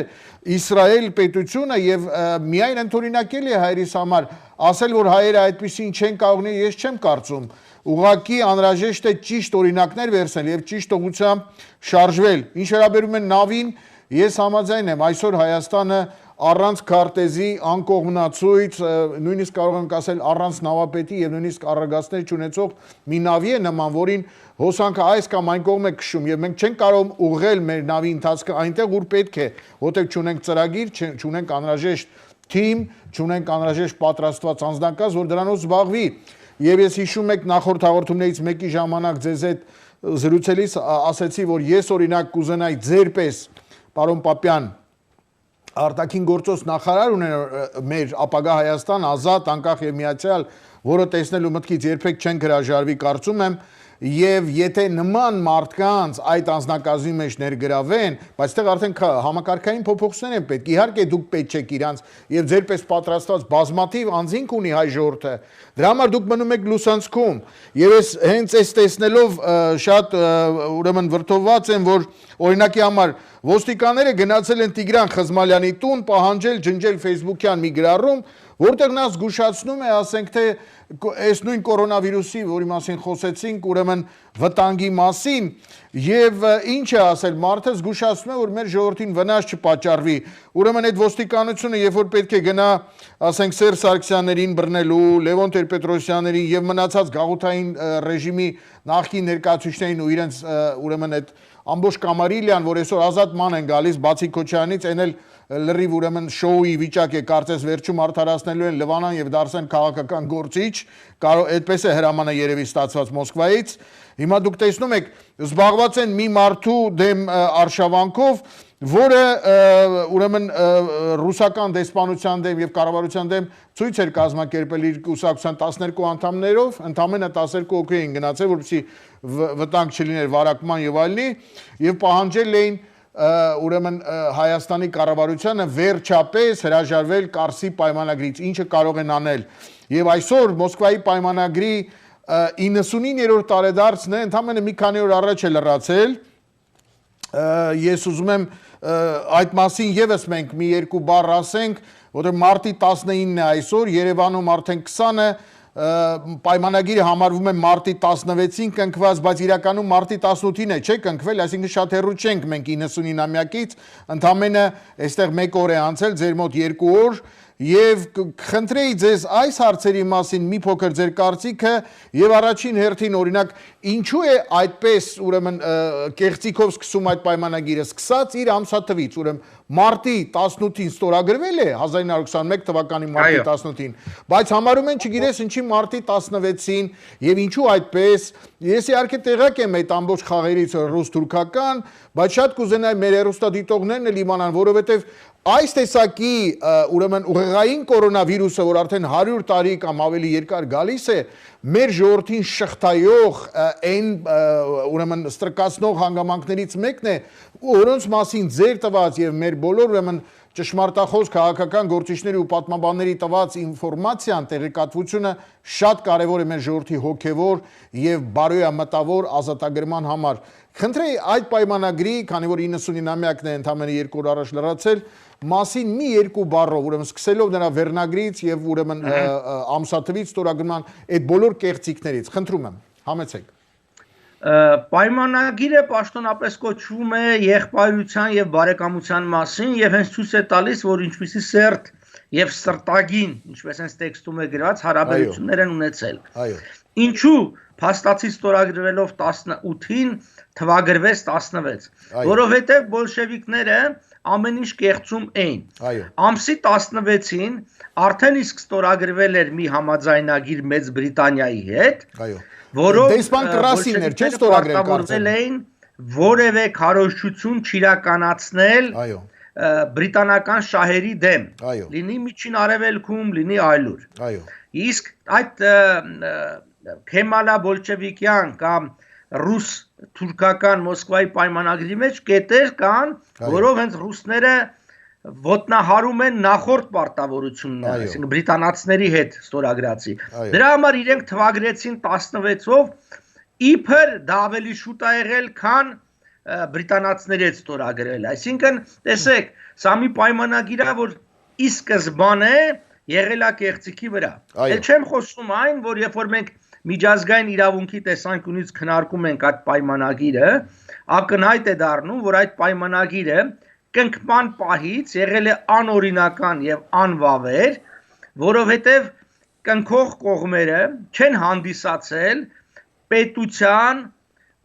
Իսրայել պետությունը եւ միայն ընդօրինակել է հայերիս համար, ասել որ հայերը այդպեսին չեն կարող, ես չեմ կարծում։ Ուղղակի անհրաժեշտ է ճիշտ օրինակներ վերցնել եւ ճիշտ ուղղությամբ շարժվել։ Ինչ վերաբերում է նավին, ես համաձայն եմ, այսօր Հայաստանը առանց քարտեզի, անկողմնացույց, նույնիսկ կարող ենք ասել առանց նավապետի եւ նույնիսկ առագաստներ չունեցող մի նավի է նման, որին հոսանքը այս կամ այն կողմ է քշում եւ մենք չենք կարող ուղղել մեր նավի ընթացքը այնտեղ, ուր պետք է, որտեղ չունենք ծրագիր, չունենք անհրաժեշտ թիմ, չունենք անհրաժեշտ պատրաստված անձնակազմ, որ դրանով զբաղվի։ Եվ ես հիշում եք նախորդ հաղորդումներից մեկի ժամանակ ձեզ հետ զրուցելիս ասացի, որ ես օրինակ կուզենայի ձեր պես, պարոն Պապյան, արտաքին գործոս նախարար ունեն մեր ապագա Հայաստան, ազատ, անկախ եւ միացյալ, որը տեսնելու մտքից երբեք չեն հրաժարվի, կարծում եմ, եւ եթե նման մարդկանց այդ անձնակազմի մեջ ներգրավեն, բայց այդտեղ արդեն համակարգային փոփոխություններ են պետք։ Իհարկե դուք պետք չեք իրանց եւ ձեր պես պատրաստված բազմաթիվ անձինք ունի հայ ժողովուրդը։ Դրա համար դուք մնում եք լուսանցքում։ Եվ ես հենց այս տեսնելով շատ ուրեմն վրդովված եմ, որ օրինակի համար ոստիկանները գնացել են Տիգրան Խզմալյանի տուն, պահանջել ջնջել Facebook-յան մի գրառում, որտեղ նա զգուշացնում է, ասենք թե այս նույն կորոնավիրուսի, որի մասին խոսեցինք, ուրեմն վտանգի մասին, եւ ինչ է ասել, մարդը զգուշացնում է, որ մեր ժողովրդին վնաս չպատճառվի։ Ուրեմն այդ ոստիկանությունը, երբ որ պետք է գնա, ասենք Սերժ Սարգսյաններին բռնելու, Լևոն Տեր-Պետրոսյաններին եւ մնացած գաղութային ռեժիմի նախկին ներկայացուցիչներին ու իրենց ուրեմն այդ ամբողջ կամարիլյան, որ այսօր ազատման են գալիս, բացի Քոչարյանից, այն էլ լրիվ ուրեմն շոուի վիճակ է, կարծես վերջում արդարացնելու են Լևանան եւ դարձան քաղաքական գործիչ, այդպես է հրամանը երևի ստացված Մոսկվայից։ Հիմա դուք տեսնում եք, զբաղված են մի մարդու դեմ արշավանքով, որը ուրեմն ռուսական դեսպանության դեմ եւ կառավարության դեմ ցույց էր կազմակերպել իր կուսակցության 12 անդամներով, ընդամենը 12 հոգի էին գնացել, որպեսզի վտանգ չլիներ վարակման եւ այլնի, եւ պահանջել էին ուրեմն Հայաստանի կառավարությանը վերջապես հրաժարվել Կարսի պայմանագրից, ինչը կարող են անել։ Եվ այսօր Մոսկվայի պայմանագրի 99-րդ տարեդարձն է, ընդամենը մի քանի օր առաջ է լրացել։ Ես ուզում եմ այդ մասին եւս մենք մի երկու բառ ասենք, որտեղ մարտի 19-ն է այսօր, Երևանում արդեն 20-ը պայմանագիրը համարվում է մարտի 16-ին կնքված, բայց իրականում մարտի 18-ին է, չէ՞ կնքվել, այսինքն շատ հեռու չենք մենք 99-ամյակից, ընդամենը այստեղ 1 օր է անցել, ձեր մոտ 2 օր, եւ խնդրեի ձեզ այս հարցերի մասին մի փոքր ձեր կարծիքը եւ առաջին հերթին օրինակ ինչու է այդպես ուրեմն կեղծիքով սկսում այդ պայմանագիրը սկսած իր ամսաթվից ուրեմն մարտի 18-ին ստորագրվել է 1921 թվականի մարտի 18-ին, բայց համարում են չգիտես ինչի մարտի 16-ին եւ ինչու այդպես։ Ես իհարկե տեղյակ եմ այդ ամբողջ խաղերից ռուս-թուրքական, բայց շատ կուզենայի մեր հեռուստադիտողներն էլ իմանան, որովհետեւ այս տեսակի ուրեմն ուղեղային կորոնավիրուսը, որ արդեն 100 տարի կամ ավելի երկար գալիս է, մեր ժողովրդին շղթայող այն ուրեմն ստրկացնող հանգամանքներից մեկն է, որոնց մասին ձեր տված եւ մեր բոլոր ուրեմն ճշմարտախոս քաղաքական գործիչների ու պատմաբանների տված ինֆորմացիան, տեղեկատվությունը շատ կարևոր է մեր ժողովրդի հոգևոր եւ բարոյամտավոր ազատագրման համար։ Խնդրեի այդ պայմանագրի, քանի որ 99-ամյակն է ընդամենը 2 օր առաջ լրացել, մասին մի երկու բառով, ուրեմն սկսելով նրա վերնագրից եւ ուրեմն ամսաթվից ստորագրման այդ բոլոր կեղծիքներից, խնդրում եմ, համեցեք։ Պայմանագիրը պաշտոնապես կոչվում է եղբայրության եւ բարեկամության մասին եւ հենց ցույց է տալիս, որ ինչպիսի սերտ եւ սրտագին, ինչպես հենց տեքստում է գրված, հարաբերություններ են ունեցել։ Ինչու փաստացի ստորագրվելով 18-ին թվագրվեց 16, որովհետև բոլշևիկները ամեն ինչ կեղծում էին։ Այո։ Ամսի 16-ին արդեն իսկ ստորագրվել էր մի համաձայնագիր Մեծ Բրիտանիայի հետ, Այո։ որով Դեսպան Կրասին էր, չէ՞, ստորագրել պարտավորվել էին որևէ քարոզչություն չիրականացնել Այո։ բրիտանական շահերի դեմ, Այո։ լինի Միջին Արևելքում, լինի այլուր։ Այո։ Իսկ այդ Քեմալա բոլշևիկյան կամ ռուս-թուրքական Մոսկվայի պայմանագրի մեջ կետեր կան, որով հենց ռուսները ոտնահարում են նախորդ պարտավորությունները, այսինքն բրիտանացիների հետ ստորագրացի։ Դրա համար իրենք թվագրեցին 16-ով, իբր դա ավելի շուտ է եղել, քան բրիտանացիների հետ ստորագրել։ Այսինքն, տեսեք, սա մի պայմանագիր է, որ ի սկզբանե եղել է կեղծիքի վրա։ Էլ չեմ խոսում այն, որ երբ որ մենք միջազգային իրավունքի տեսանկյունից քննարկում ենք այդ պայմանագիրը, ակնհայտ է դառնում, որ այդ պայմանագիրը կնքման պահից եղել է անօրինական եւ անվավեր, որովհետեւ կնքող կողմերը չեն հանդիսացել պետության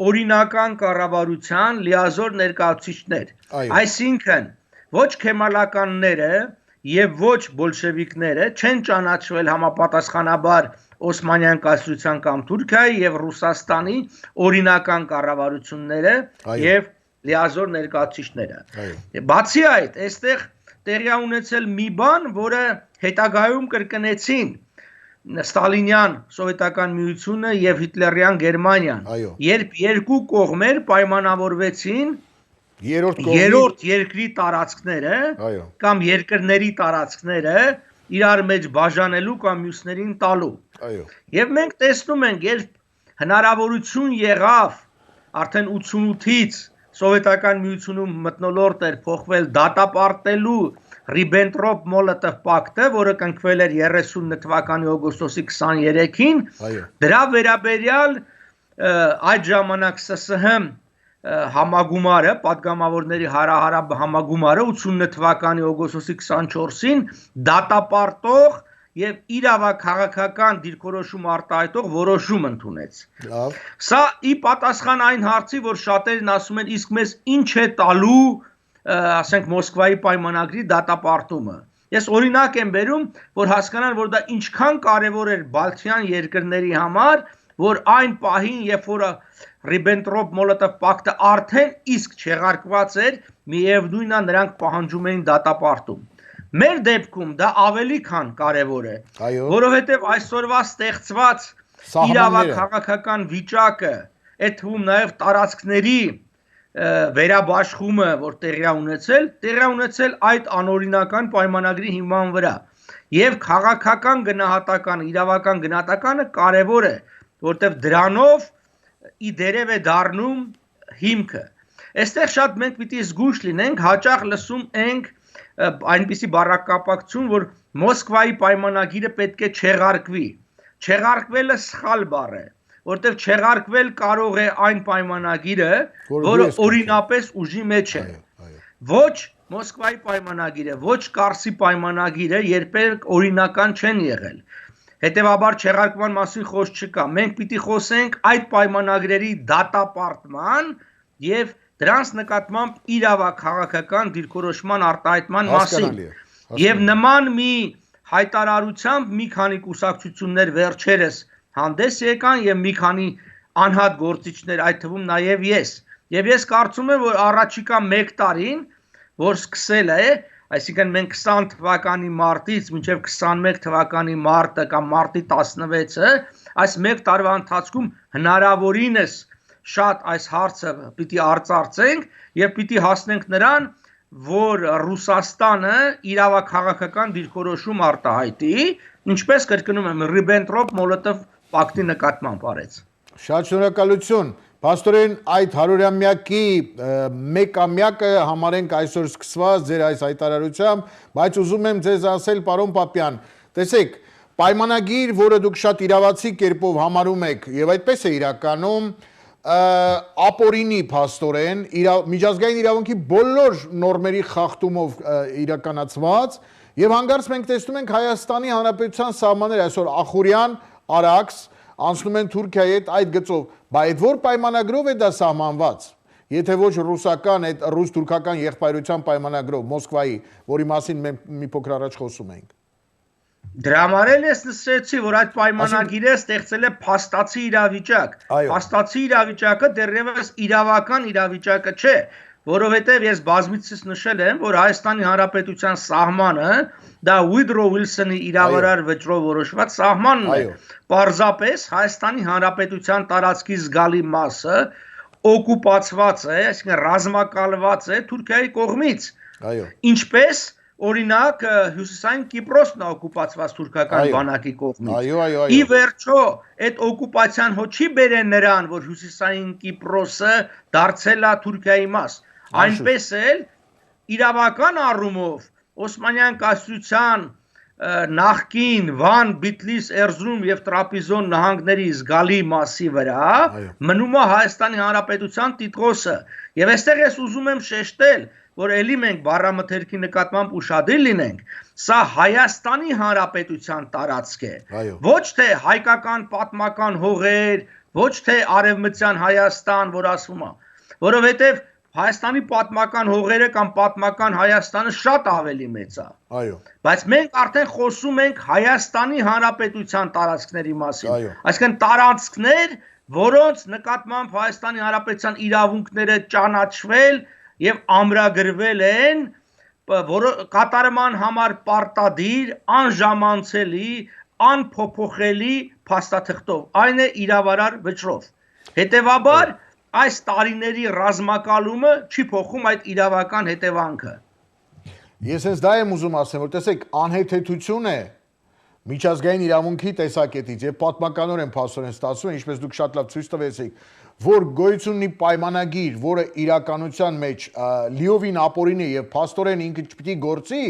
օրինական կառավարության լիազոր ներկայացուցիչներ։ Այսինքն ոչ քեմալականները եւ ոչ բոլշևիկները չեն ճանաչվել համապատասխանաբար Օսմանյան կայսրության կամ Թուրքիայի եւ Ռուսաստանի օրինական կառավարությունները եւ լիազոր ներկայացուցիչները։ Բացի այդ, այստեղ տեղի ունեցել մի բան, որը հետագայում կրկնեցին Ստալինյան սովետական միությունը եւ հիտլերյան Գերմանիան, երբ երկու կողմեր պայմանավորվեցին երրորդ երկրի տարածքները կամ երկրների տարածքները իրար մեջ բաժանելու կամ մյուսներին տալու։ Եվ մենք տեսնում ենք, երբ հնարավորություն եղավ արդեն 88-ից սովետական միությունում մթնոլորտ էր փոխվել դատապարտելու Ռիբենտրոպ-Մոլոտով պակտը, որը կնքվել էր 39 թվականի օգոստոսի 23-ին, դրա վերաբերյալ այդ ժամանակ ՍՍՀ համագումարը, պատգամավորների հարահարab համագումարը 89 թվականի օգոստոսի 24-ին դատապարտող եւ իրավաքաղաքական դիրքորոշում արտահայտող որոշում ընդունեց։ Սա ի պատասխան այն հարցի, որ շատերն ասում են, իսկ մեզ ինչ է տալու, ասենք Մոսկվայի պայմանագրի դատապարտումը։ Ես օրինակ եմ բերում, որ հասկանան, որ դա ինչքան կարևոր էր Բալթյան երկրների համար, որ այն պահին, երբ որ Ռիբենտրոպ-Մոլոտով պակտը արդեն իսկ չեղարկված էր, միևնույնն է նրանք պահանջում էին դատապարտում։ Մեր դեպքում դա ավելի քան կարևոր է, որովհետև այսօրվա ստեղծված իրավաքաղաքական վիճակը, այդ թվում նաև տարածքների վերաբաշխումը, որ տեղի ունեցել այդ անօրինական պայմանագրի հիման վրա։ Եվ քաղաքական գնահատականը, իրավական գնահատականը կարևոր է, որտեղ դրանով ի դերև է դառնում հիմքը։ Այստեղ շատ մենք պիտի զգույշ լինենք, հաճախ լսում ենք այնպիսի բառակապակցություն, որ Մոսկվայի պայմանագիրը պետք է չեղարկվի։ Չեղարկվելը սխալ բառ է, որտեղ չեղարկվել կարող է այն պայմանագիրը, որը օրինապես ուժի մեջ է։ Ոչ Մոսկվայի պայմանագիրը, ոչ Կարսի պայմանագիրը երբեք օրինական չեն եղել։ Հետևաբար չեղարկման մասին խոսք չկա։ Մենք պիտի խոսենք այդ պայմանագրերի դատապարտման եւ դրանց նկատմամբ իրավաքաղաքական դիրքորոշման արտահայտման մասին։ Եվ նման մի հայտարարությամբ մի քանի կուսակցություններ վերջերս հանդես եկան եւ մի քանի անհատ գործիչներ, այդ թվում նաեւ ես։ Եվ ես կարծում եմ, որ առաջիկա 1 տարին, որ սկսել է, այսինքն մենք 20 թվականի մարտից մինչև 21 թվականի մարտը կամ մարտի 16-ը, այս 1 տարվա ընթացքում հնարավորինս շատ այս հարցը պիտի արծարծենք եւ պիտի հասնենք նրան, որ Ռուսաստանը իրավաքաղաքական դիրքորոշում արտահայտի, ինչպես կրկնում եմ, Ռիբենտրոպ-Մոլոտով պակտի նկատմամբ արեց։ Շատ շնորհակալություն։ Պաստորեն այդ 100-ամյակի 1-ամյակը համարենք այսօր սկսված ձեր այս հայտարարությամբ, բայց ուզում եմ ձեզ ասել, պարոն Պապյան, տեսեք, պայմանագիր, որը դուք շատ իրավացի կերպով համարում եք, եւ այդպես է իրականում, ապօրինի փաստորեն միջազգային իրավունքի բոլոր նորմերի խախտումով իրականացված եւ հանգարց մենք տեսնում ենք Հայաստանի Հանրապետության սահմանները այսօր Ախուրյան, Արաքս անցնում են Թուրքիայի հետ այդ գծով, բայց այդ որ պայմանագրով է դա սահմանված։ Եթե ոչ ռուսական, այդ ռուս-թուրքական եղբայրության պայմանագրով Մոսկվայի, որի մասին մենք մի փոքր առաջ խոսում էինք։ Դրա համար էլ ես նշեցի, որ այդ պայմանագիրը ստեղծել է փաստացի իրավիճակ։ Փաստացի իրավիճակը դեռևս իրավական իրավիճակը չէ, որովհետև ես բազմիցս նշել եմ, որ Հայաստանի Հանրապետության սահմանը դա Woodrow Wilson-ի իրավարար վճռով որոշված սահմանն է։ Պարզապես Հայաստանի Հանրապետության տարածքի զգալի մասը օկուպացված է, այսինքն ռազմակալված է Թուրքիայի կողմից։ Ինչպես օրինակ հյուսիսային Կիպրոսն է օկուպացված թուրքական բանակի կողմից։ Ի վերջո, այդ օկուպացիան հո չի բերել նրան, որ հյուսիսային Կիպրոսը դարձել է Թուրքիայի մաս։ Այնպես էլ իրավական առումով Օսմանյան կայսրության նախկին Վան, Բիթլիս, Էրզրում եւ Տրապիզոն նահանգների զգալի մասի վրա մնում է Հայաստանի Հանրապետության տիտղոսը։ Եվ այստեղ ես ուզում եմ շեշտել, որ ելի մենք բառամթերքի նկատմամբ ուշադիր լինենք, սա Հայաստանի Հանրապետության տարածք է, ոչ թե հայկական պատմական հողեր, ոչ թե արևմտյան Հայաստան, որ ասվում է, որովհետև Հայաստանի պատմական հողերը կամ պատմական Հայաստանը շատ ավելի մեծ է։ Բայց մենք արդեն խոսում ենք Հայաստանի Հանրապետության տարածքների մասին։ Այսինքն տարածքներ, որոնց նկատմամբ Հայաստանի Հանրապետության իրավունքները ճանաչվել եւ ամրագրվել են, կատարման համար պարտադիր, անժամանցելի, անփոփոխելի փաստաթղթով, այն է իրավարար վճռով։ Հետևաբար այս տարիների ռազմակալումը չի փոխում այդ իրավական հետևանքը։ Ես հենց դա եմ ուզում ասեմ, որ տեսեք, անհեթեթություն է միջազգային իրավունքի տեսակետից եւ պատմականորեն փաստորեն ստացվում է, ինչպես դուք շատ լավ ցույց տվեցիք, որ գոյություն ունի պայմանագիր, որը իրականության մեջ լիովին ապօրին է եւ փաստորեն ինքը չպիտի գործի,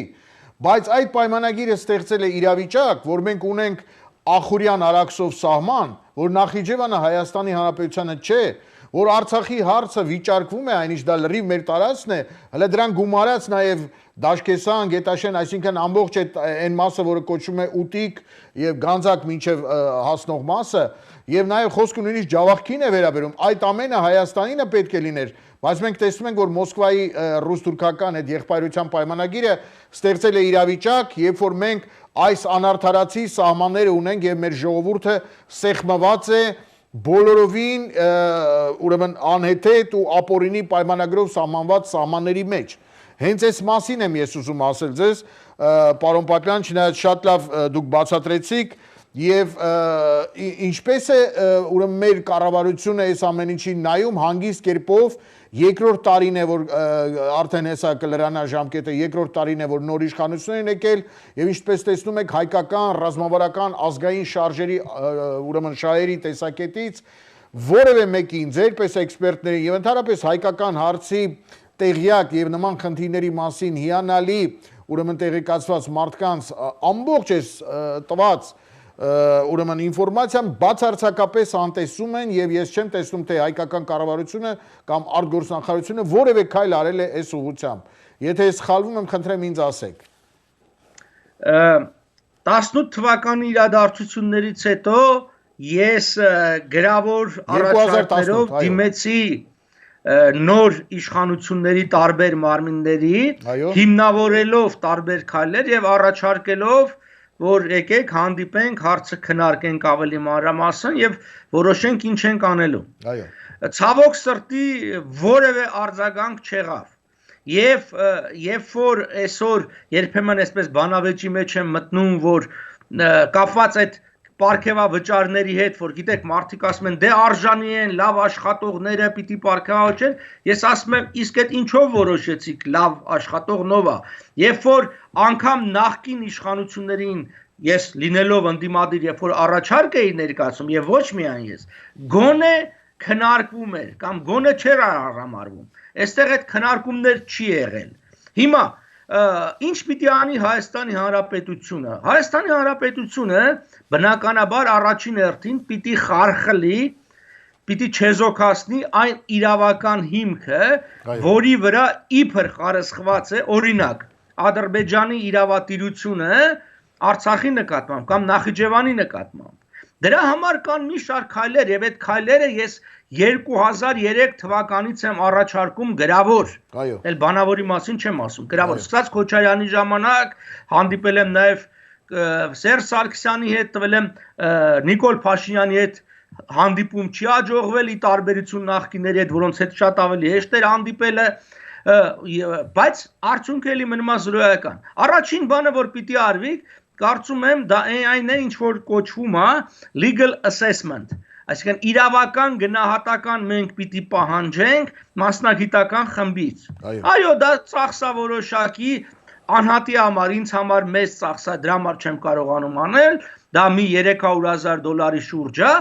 բայց այդ պայմանագիրը ստեղծել է իրավիճակ, որ մենք ունենք Ախուրյան Արաքսով սահման, որ Նախիջևանը Հայաստանի Հանրապետությանը չէ, որ Արցախի հարցը վիճարկվում է, այնիշ դա լրիվ մեր տարածքն է, հələ դրան գումարած նաև Դաշկեսան, Գետաշեն, այսինքն ամբողջ այն մասը, որը կոչվում է Ուտիկ եւ Գանձակ մինչեւ հասնող մասը, եւ նաև խոսքը նույնիսկ Ջավախքին է վերաբերում, այդ ամենը Հայաստանին է պետք է լիներ, բայց մենք տեսնում ենք, որ Մոսկվայի ռուս-թուրքական այդ եղբայրության պայմանագիրը ստեղծել է իրավիճակ, երբ որ մենք այս անարդարացի սահմանները ունենք եւ մեր ժողովուրդը սեղմված է բոլորովին ուրեմն անհեթեթ ու ապօրինի պայմանագրով սահմանված սահմանների մեջ։ Հենց այս մասին եմ ես ուզում ասել ձեզ, պարոն Պապյան, չնայած շատ լավ դուք բացատրեցիք եւ ինչպես է ուրեմն մեր կառավարությունը այս ամեն ինչին նայում հանգիստ կերպով երկրորդ տարին է որ արդեն հեսա կլրանա ժամկետը երկրորդ տարին է որ նոր իշխանություն են եկել եւ ինչպես տեսնում եք հայկական ռազմավարական ազգային շարժերի ուրեմն շահերի տեսակետից որևէ մեկին ձերպես էքսպերտների եւ ընդհանրապես հայկական հարցի տեղյակ եւ նման խնդիրների մասին հիանալի ուրեմն տեղեկացված մարդկանց ամբողջ այս տված ուրեմն ինֆորմացիան բացարձակապես անտեսում են եւ ես չեմ տեսնում թե հայկական կառավարությունը կամ արտգործնախարարությունը որևէ քայլ արել է այս ուղղությամբ։ Եթե ես սխալվում եմ, խնդրեմ ինձ ասեք։ 18 թվականի իրադարձություններից հետո ես գրավոր առաջարկներով դիմեցի նոր իշխանությունների տարբեր մարմինների հիմնավորելով տարբեր քայլեր եւ առաջարկելով որ եկեք հանդիպենք, հարցը քննարկենք ավելի մանրամասն եւ որոշենք ինչ ենք անելու։ Ցավոք սրտի որևէ արձագանք չեղավ։ Երբ որ այսօր երբեմն այսպես բանավեճի մեջ եմ մտնում, որ կապված այդ պարգևավճարների հետ, որ գիտեք, մարդիկ ասում են, դե արժանի են, լավ աշխատողները պիտի պարգևավճեն, ես ասում եմ, իսկ այդ ինչով որոշեցիք լավ աշխատողնով է, երբ որ անգամ նախկին իշխանություններին ես լինելով ընդդիմադիր, երբ որ առաջարկ էի ներկայացում եւ ոչ միայն ես, գոնե քննարկվում էր կամ գոնե չէր արամարվում, այստեղ այդ քննարկումներ չի եղել։ Հիմա ինչ պիտի անի Հայաստանի Հանրապետությունը։ Հայաստանի Հանրապետությունը բնականաբար առաջին հերթին պիտի խարխլի, պիտի չեզոքացնի այն իրավական հիմքը, որի վրա իբր խարսխված է օրինակ Ադրբեջանի իրավատիրությունը Արցախի նկատմամբ կամ Նախիջևանի նկատմամբ։ Դրա համար կան մի շարք քայլեր եւ այդ քայլերը ես 2003 թվականից եմ առաջարկում գրավոր։ Այո։ Էլ բանավորի մասին չեմ ասում, գրավոր։ Սկսած Քոչարյանի ժամանակ հանդիպել եմ նաեւ Սերժ Սարգսյանի հետ, տվել եմ Նիկոլ Փաշինյանի հետ հանդիպում չի աջողվել ի տարբերություն նախկիների հետ, որոնց հետ շատ ավելի հեշտ էր հանդիպելը, բայց արդյունքը էլի մնում է զրոյական։ Առաջին բանը, որ պիտի արվի, կարծում եմ դա այն է, ինչ որ կոչվում է legal assessment, այսինքն իրավական գնահատական մենք պիտի պահանջենք մասնագիտական խմբից։ Այո, դա ծախսավորոշակի անհատի համար, ինձ համար մեծ ծախսա, դրա համար չեմ կարողանում անել, դա մի $300,000 շուրջ է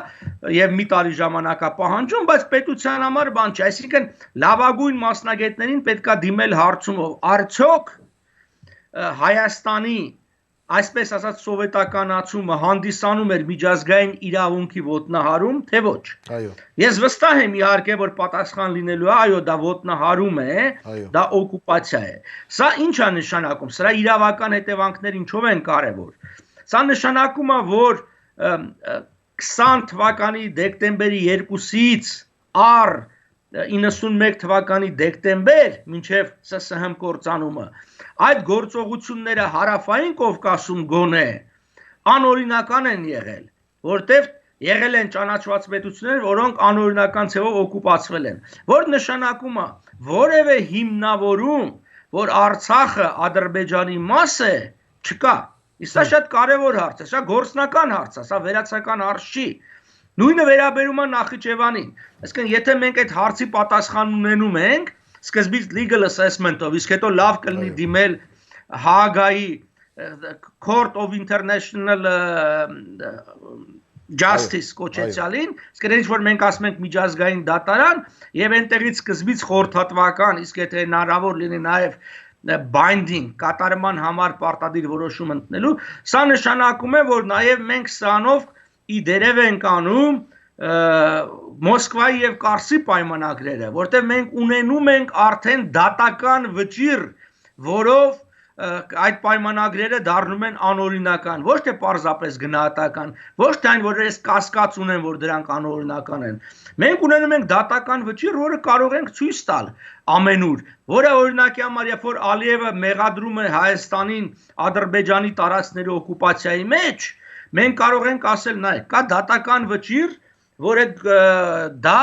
եւ մի տարի ժամանակ է պահանջում, բայց պետության համար բան չէ, այսինքն լավագույն մասնագետներին պետքա դիմել հարցումով, արդյոք Հայաստանի այսպես ասած սովետականացումը հանդիսանում էր միջազգային իրավունքի ոտնահարում, թե ոչ։ Այո։ Ես վստահ եմ իհարկե, որ պատասխան լինելու է, այո, դա ոտնահարում է, դա օկուպացիա է։ Սա ինչ է նշանակում։ Սրա իրավական հետևանքները ինչով են կարևոր։ Սա նշանակում է, որ 20 թվականի դեկտեմբերի 2-ից առ 91 թվականի դեկտեմբեր մինչև ՍՍՀ կործանումը այդ գործողությունները հարավային Կովկասում գոնե անօրինական են եղել, որտեղ եղել են ճանաչված պետություններ, որոնք անօրինական ձևով օկուպացվել են, որ նշանակում է որևէ հիմնավորում, որ Արցախը Ադրբեջանի մաս է, չկա։ Իսկ սա շատ կարևոր հարց է, սա գործնական հարց է, սա վերացական հարց չի։ Նույնը վերաբերում է Նախիջևանին։ Այսինքն, եթե մենք այդ հարցի պատասխան ունենում ենք, սկզբից legal assessment-ով, իսկ հետո լավ կլինի դիմել Հաագայի Court of International Justice կոչեցյալին, իսկ ինչ որ մենք ասում ենք միջազգային դատարան, եւ այնտեղից սկզբից խորհրդատվական, իսկ եթե հնարավոր լինի նաեւ binding կատարման համար պարտադիր որոշում ընդնելու, սա նշանակում է, որ նաեւ մենք սրանով իդերև ենք անում Մոսկվայի եւ Կարսի պայմանագրերը, որտեղ մենք ունենում ենք արդեն դատական վճիռ, որով այդ պայմանագրերը դառնում են անօրինական, ոչ թե պարզապես գնահատական, ոչ թե այն, որ ես կասկած ունեմ, որ դրանք անօրինական են։ Մենք ունենում ենք դատական վճիռ, որը կարող ենք ցույց տալ ամենուր, որը օրինակի համար, երբ որ Ալիևը մեղադրում է Հայաստանին Ադրբեջանի տարածքների օկուպացիայի մեջ, մենք կարող ենք ասել, նայ, կա դատական վճիռ, որ դա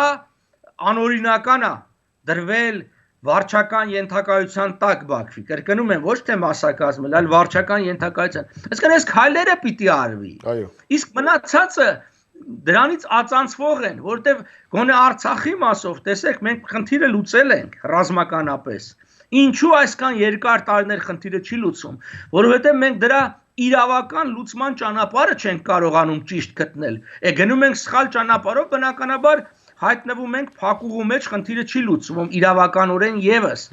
անօրինական է դրվել վարչական ենթակայության տակ Բաքվի, կրկնում եմ, ոչ թե մասնակազմել, այլ վարչական ենթակայության։ Այսինքն այս քայլերը պիտի արվի։ Իսկ մնացածը դրանից ածանցվող են, որտեղ գոնե Արցախի մասով, տեսեք, մենք խնդիրը լուծել ենք ռազմականապես։ Ինչու այսքան երկար տարիներ խնդիրը չի լուծում, որովհետև մենք դրա իրավական լուծման ճանապարհը չենք կարողանում ճիշտ գտնել։ Գնում ենք սխալ ճանապարհով, բնականաբար հայտնվում ենք փակուղու մեջ, խնդիրը չի լուծվում իրավականորեն եւս։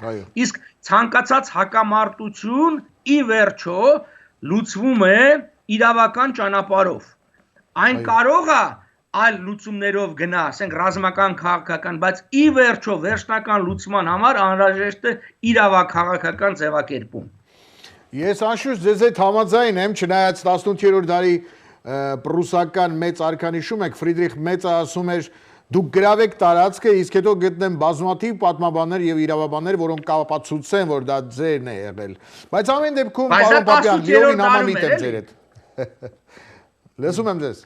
Իսկ ցանկացած հակամարտություն ի վերջո լուծվում է իրավական ճանապարհով։ Այն կարող է այլ լուծումներով գնա, ասենք ռազմական քաղաքական, բայց ի վերջո վերջնական լուծման համար անհրաժեշտ է իրավաքաղաքական ձևակերպում։ Ես անշուշտ ձեզ հետ համաձայն եմ, չնայած 18-րդ դարի պրուսական մեծ արքանիշում եք, Ֆրիդրիխ Մեծը ասում էր, դուք գրավեք տարածքը, իսկ հետո գտնեմ բազմաթիվ պատմաբաններ եւ իրավաբաններ, որոնք կապացուցեն, որ դա ձերն է եղել։ Բայց ամեն դեպքում, պարոն Պապյան, լիովին համամիտ եմ ձեր հետ։ Լսում եմ ձեզ։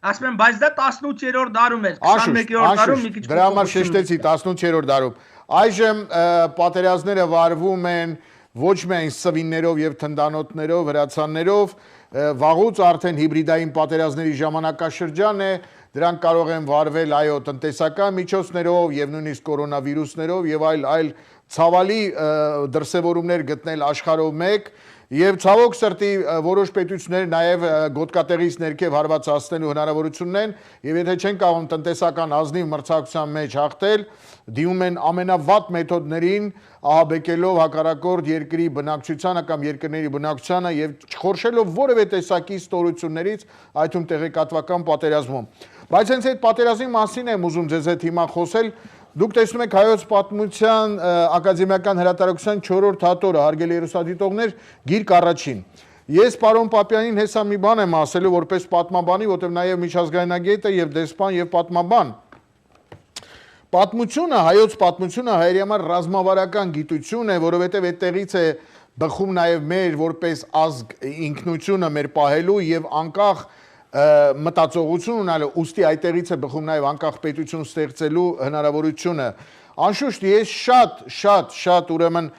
Ասում եմ, բայց դա 18-րդ դարում էր, 21-րդ դարում մի քիչ դրա համար շեշտեցի 18-րդ դարում։ Այժմ պատերազմները վարվում են ոչ միայն սվիններով եւ թնդանոթներով, հրացաններով, վաղուց արդեն հիբրիդային պատերազմների ժամանակաշրջան է, դրանք կարող են վարվել այո տնտեսական միջոցներով եւ նույնիսկ կորոնավիրուսներով եւ այլ ցավալի դրսևորումներ գտնել աշխարհով մեկ եւ ցավոք սրտի որոշ պետություններ նաեւ գոտկատեղից ներքև հարված հասնելու հնարավորություն ունեն եւ եթե չեն կարող տնտեսական ազնիվ մրցակցության մեջ հաղթել դիմում են ամենավատ մեթոդներին ահաբեկելով հակառակորդ երկրի բնակչությանը կամ երկրների բնակչությանը եւ չխորշելով որևէ տեսակի ստորություններից այդ թվում տեղեկատվական պատերազմում բայց հենց այդ պատերազմի մասին եմ ուզում ձեզ հետ հիմա խոսել Դուք տեսնում եք հայոց պատմության ակադեմիական հրատարակության 4-րդ հատորը, հարգելի երուսադիտողներ, գիրք առաջին։ Ես պարոն Պապյանին հեսա մի բան եմ ասելու որպես պատմաբանի, որտեղ նաև միջազգայնագետ է եւ դեսպան եւ պատմաբան։ Պատմությունը, հայոց պատմությունը հայերի համար ռազմավարական գիտություն է, որովհետեւ այդտեղից է բխում նաև մեր որպես ազգ ինքնությունը մեր պահելու եւ անկախ մտածողություն ունենալու, ուստի այդտեղից է բխում նաև անկախ պետություն ստեղծելու հնարավորությունը։ Անշուշտ ես շատ ուրեմն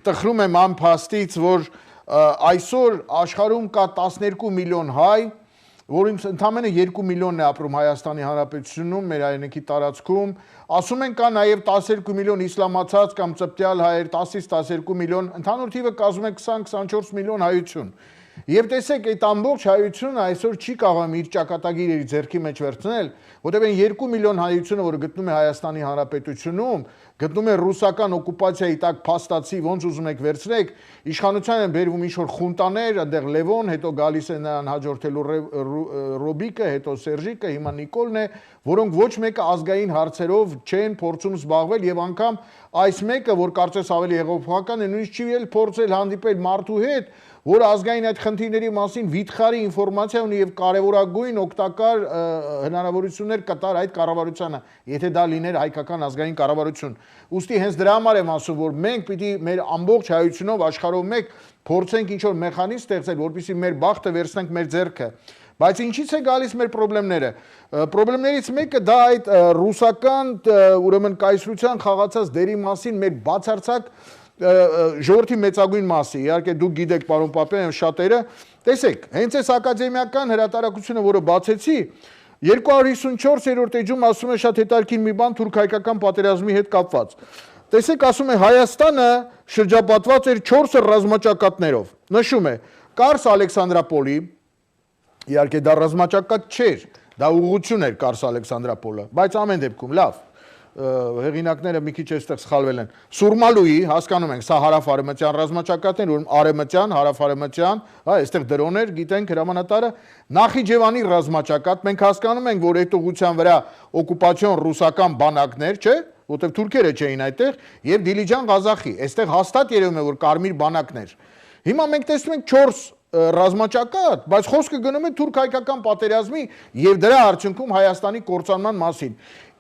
տխրում եմ այն փաստից, որ այսօր աշխարհում կա 12 միլիոն հայ, որոնց ընդամենը 2 միլիոնն է ապրում Հայաստանի Հանրապետությունում, մեր հայրենիքի տարածքում, ասում են կա նաև 12 միլիոն իսլամացած կամ ծպտյալ հայեր, 10-ից 12 միլիոն, ընդհանուր թիվը կազմում է 20-24 միլիոն հայություն։ Եվ տեսեք, այդ ամբողջ հայությունը այսօր չի կարող իր ճակատագիրը իր ձեռքի մեջ վերցնել, որտեղ այն 2 միլիոն հայությունը, որը գտնում է Հայաստանի Հանրապետությունում, գտնում է ռուսական օկուպացիայի տակ փաստացի, ոնց ուզում եք վերցրեք, իշխանության են բերվում ինչ-որ խունտաներ, այնտեղ Լևոն, հետո գալիս է նրան հաջորդելու Ռոբիկը, հետո Սերժիկը, հիմա Նիկոլն է, որոնք ոչ մեկը ազգային հարցերով չեն փորձում զբաղվել եւ անգամ այս մեկը, որ կարծես ավելի հեղափոխական է, նույնիսկ չի էլ փորձել հանդիպել մարդու հետ, որ ազգային այդ խնդիրների մասին վիթխարի ինֆորմացիա ունի եւ կարեւորագույն օգտակար հնարավորություններ կտար այդ կառավարությանը, եթե դա լիներ հայկական ազգային կառավարություն։ Ոստի հենց դրա համար եմ ասում, որ մենք պիտի մեր ամբողջ հայությունով աշխարհով մեկ փորձենք ինչ-որ մեխանիզմ ստեղծել, որպեսզի մեր բախտը վերցնենք մեր ձեռքը։ Բայց ինչից է գալիս մեր խնդիրները։ Խնդիրներից մեկը դա այդ ռուսական ուրեմն կայսրության խաղացած դերի մասին մեր բացարձակ ժողովրդի մեծագույն մասի, իհարկե դուք գիտեք պարոն Պապյան շատերը, տեսեք, հենց այս ակադեմիական հրատարակությունը, որը բացեցի, 254-րդ էջում ասում է շատ հետաքրքիր մի բան թուրք-հայկական պատերազմի հետ կապված։ Տեսեք, ասում է Հայաստանը շրջապատված էր 4 ռազմաճակատներով։ Նշում է Կարս Ալեքսանդրապոլի, իհարկե դա ռազմաճակատ չէր, դա ուղղություն էր Կարս Ալեքսանդրապոլը, բայց ամեն դեպքում լավ։ Հեղինակները մի քիչ այստեղ սխալվել են։ Սուրմալուի, հասկանում ենք, սա հարավ-արևմտյան ռազմաճակատն էր, արևմտյան, հարավ-արևմտյան, հա, այստեղ դրոներ, գիտենք հրամանատարը, Նախիջևանի ռազմաճակատ, մենք հասկանում ենք, որ այդ ուղղության վրա օկուպացիոն ռուսական բանակներ, չէ՞, որտեղ թուրքերը չէին այդտեղ, եւ Դիլիջան Ղազախի, այստեղ հաստատ երևում է, որ կարմիր բանակներ։ Հիմա մենք տեսնում ենք 4 ռազմաճակատ, բայց խոսքը գնում է թուրք-հայկական պատերազմի եւ դրա արդյունքում Հայաստանի կործանման մասին։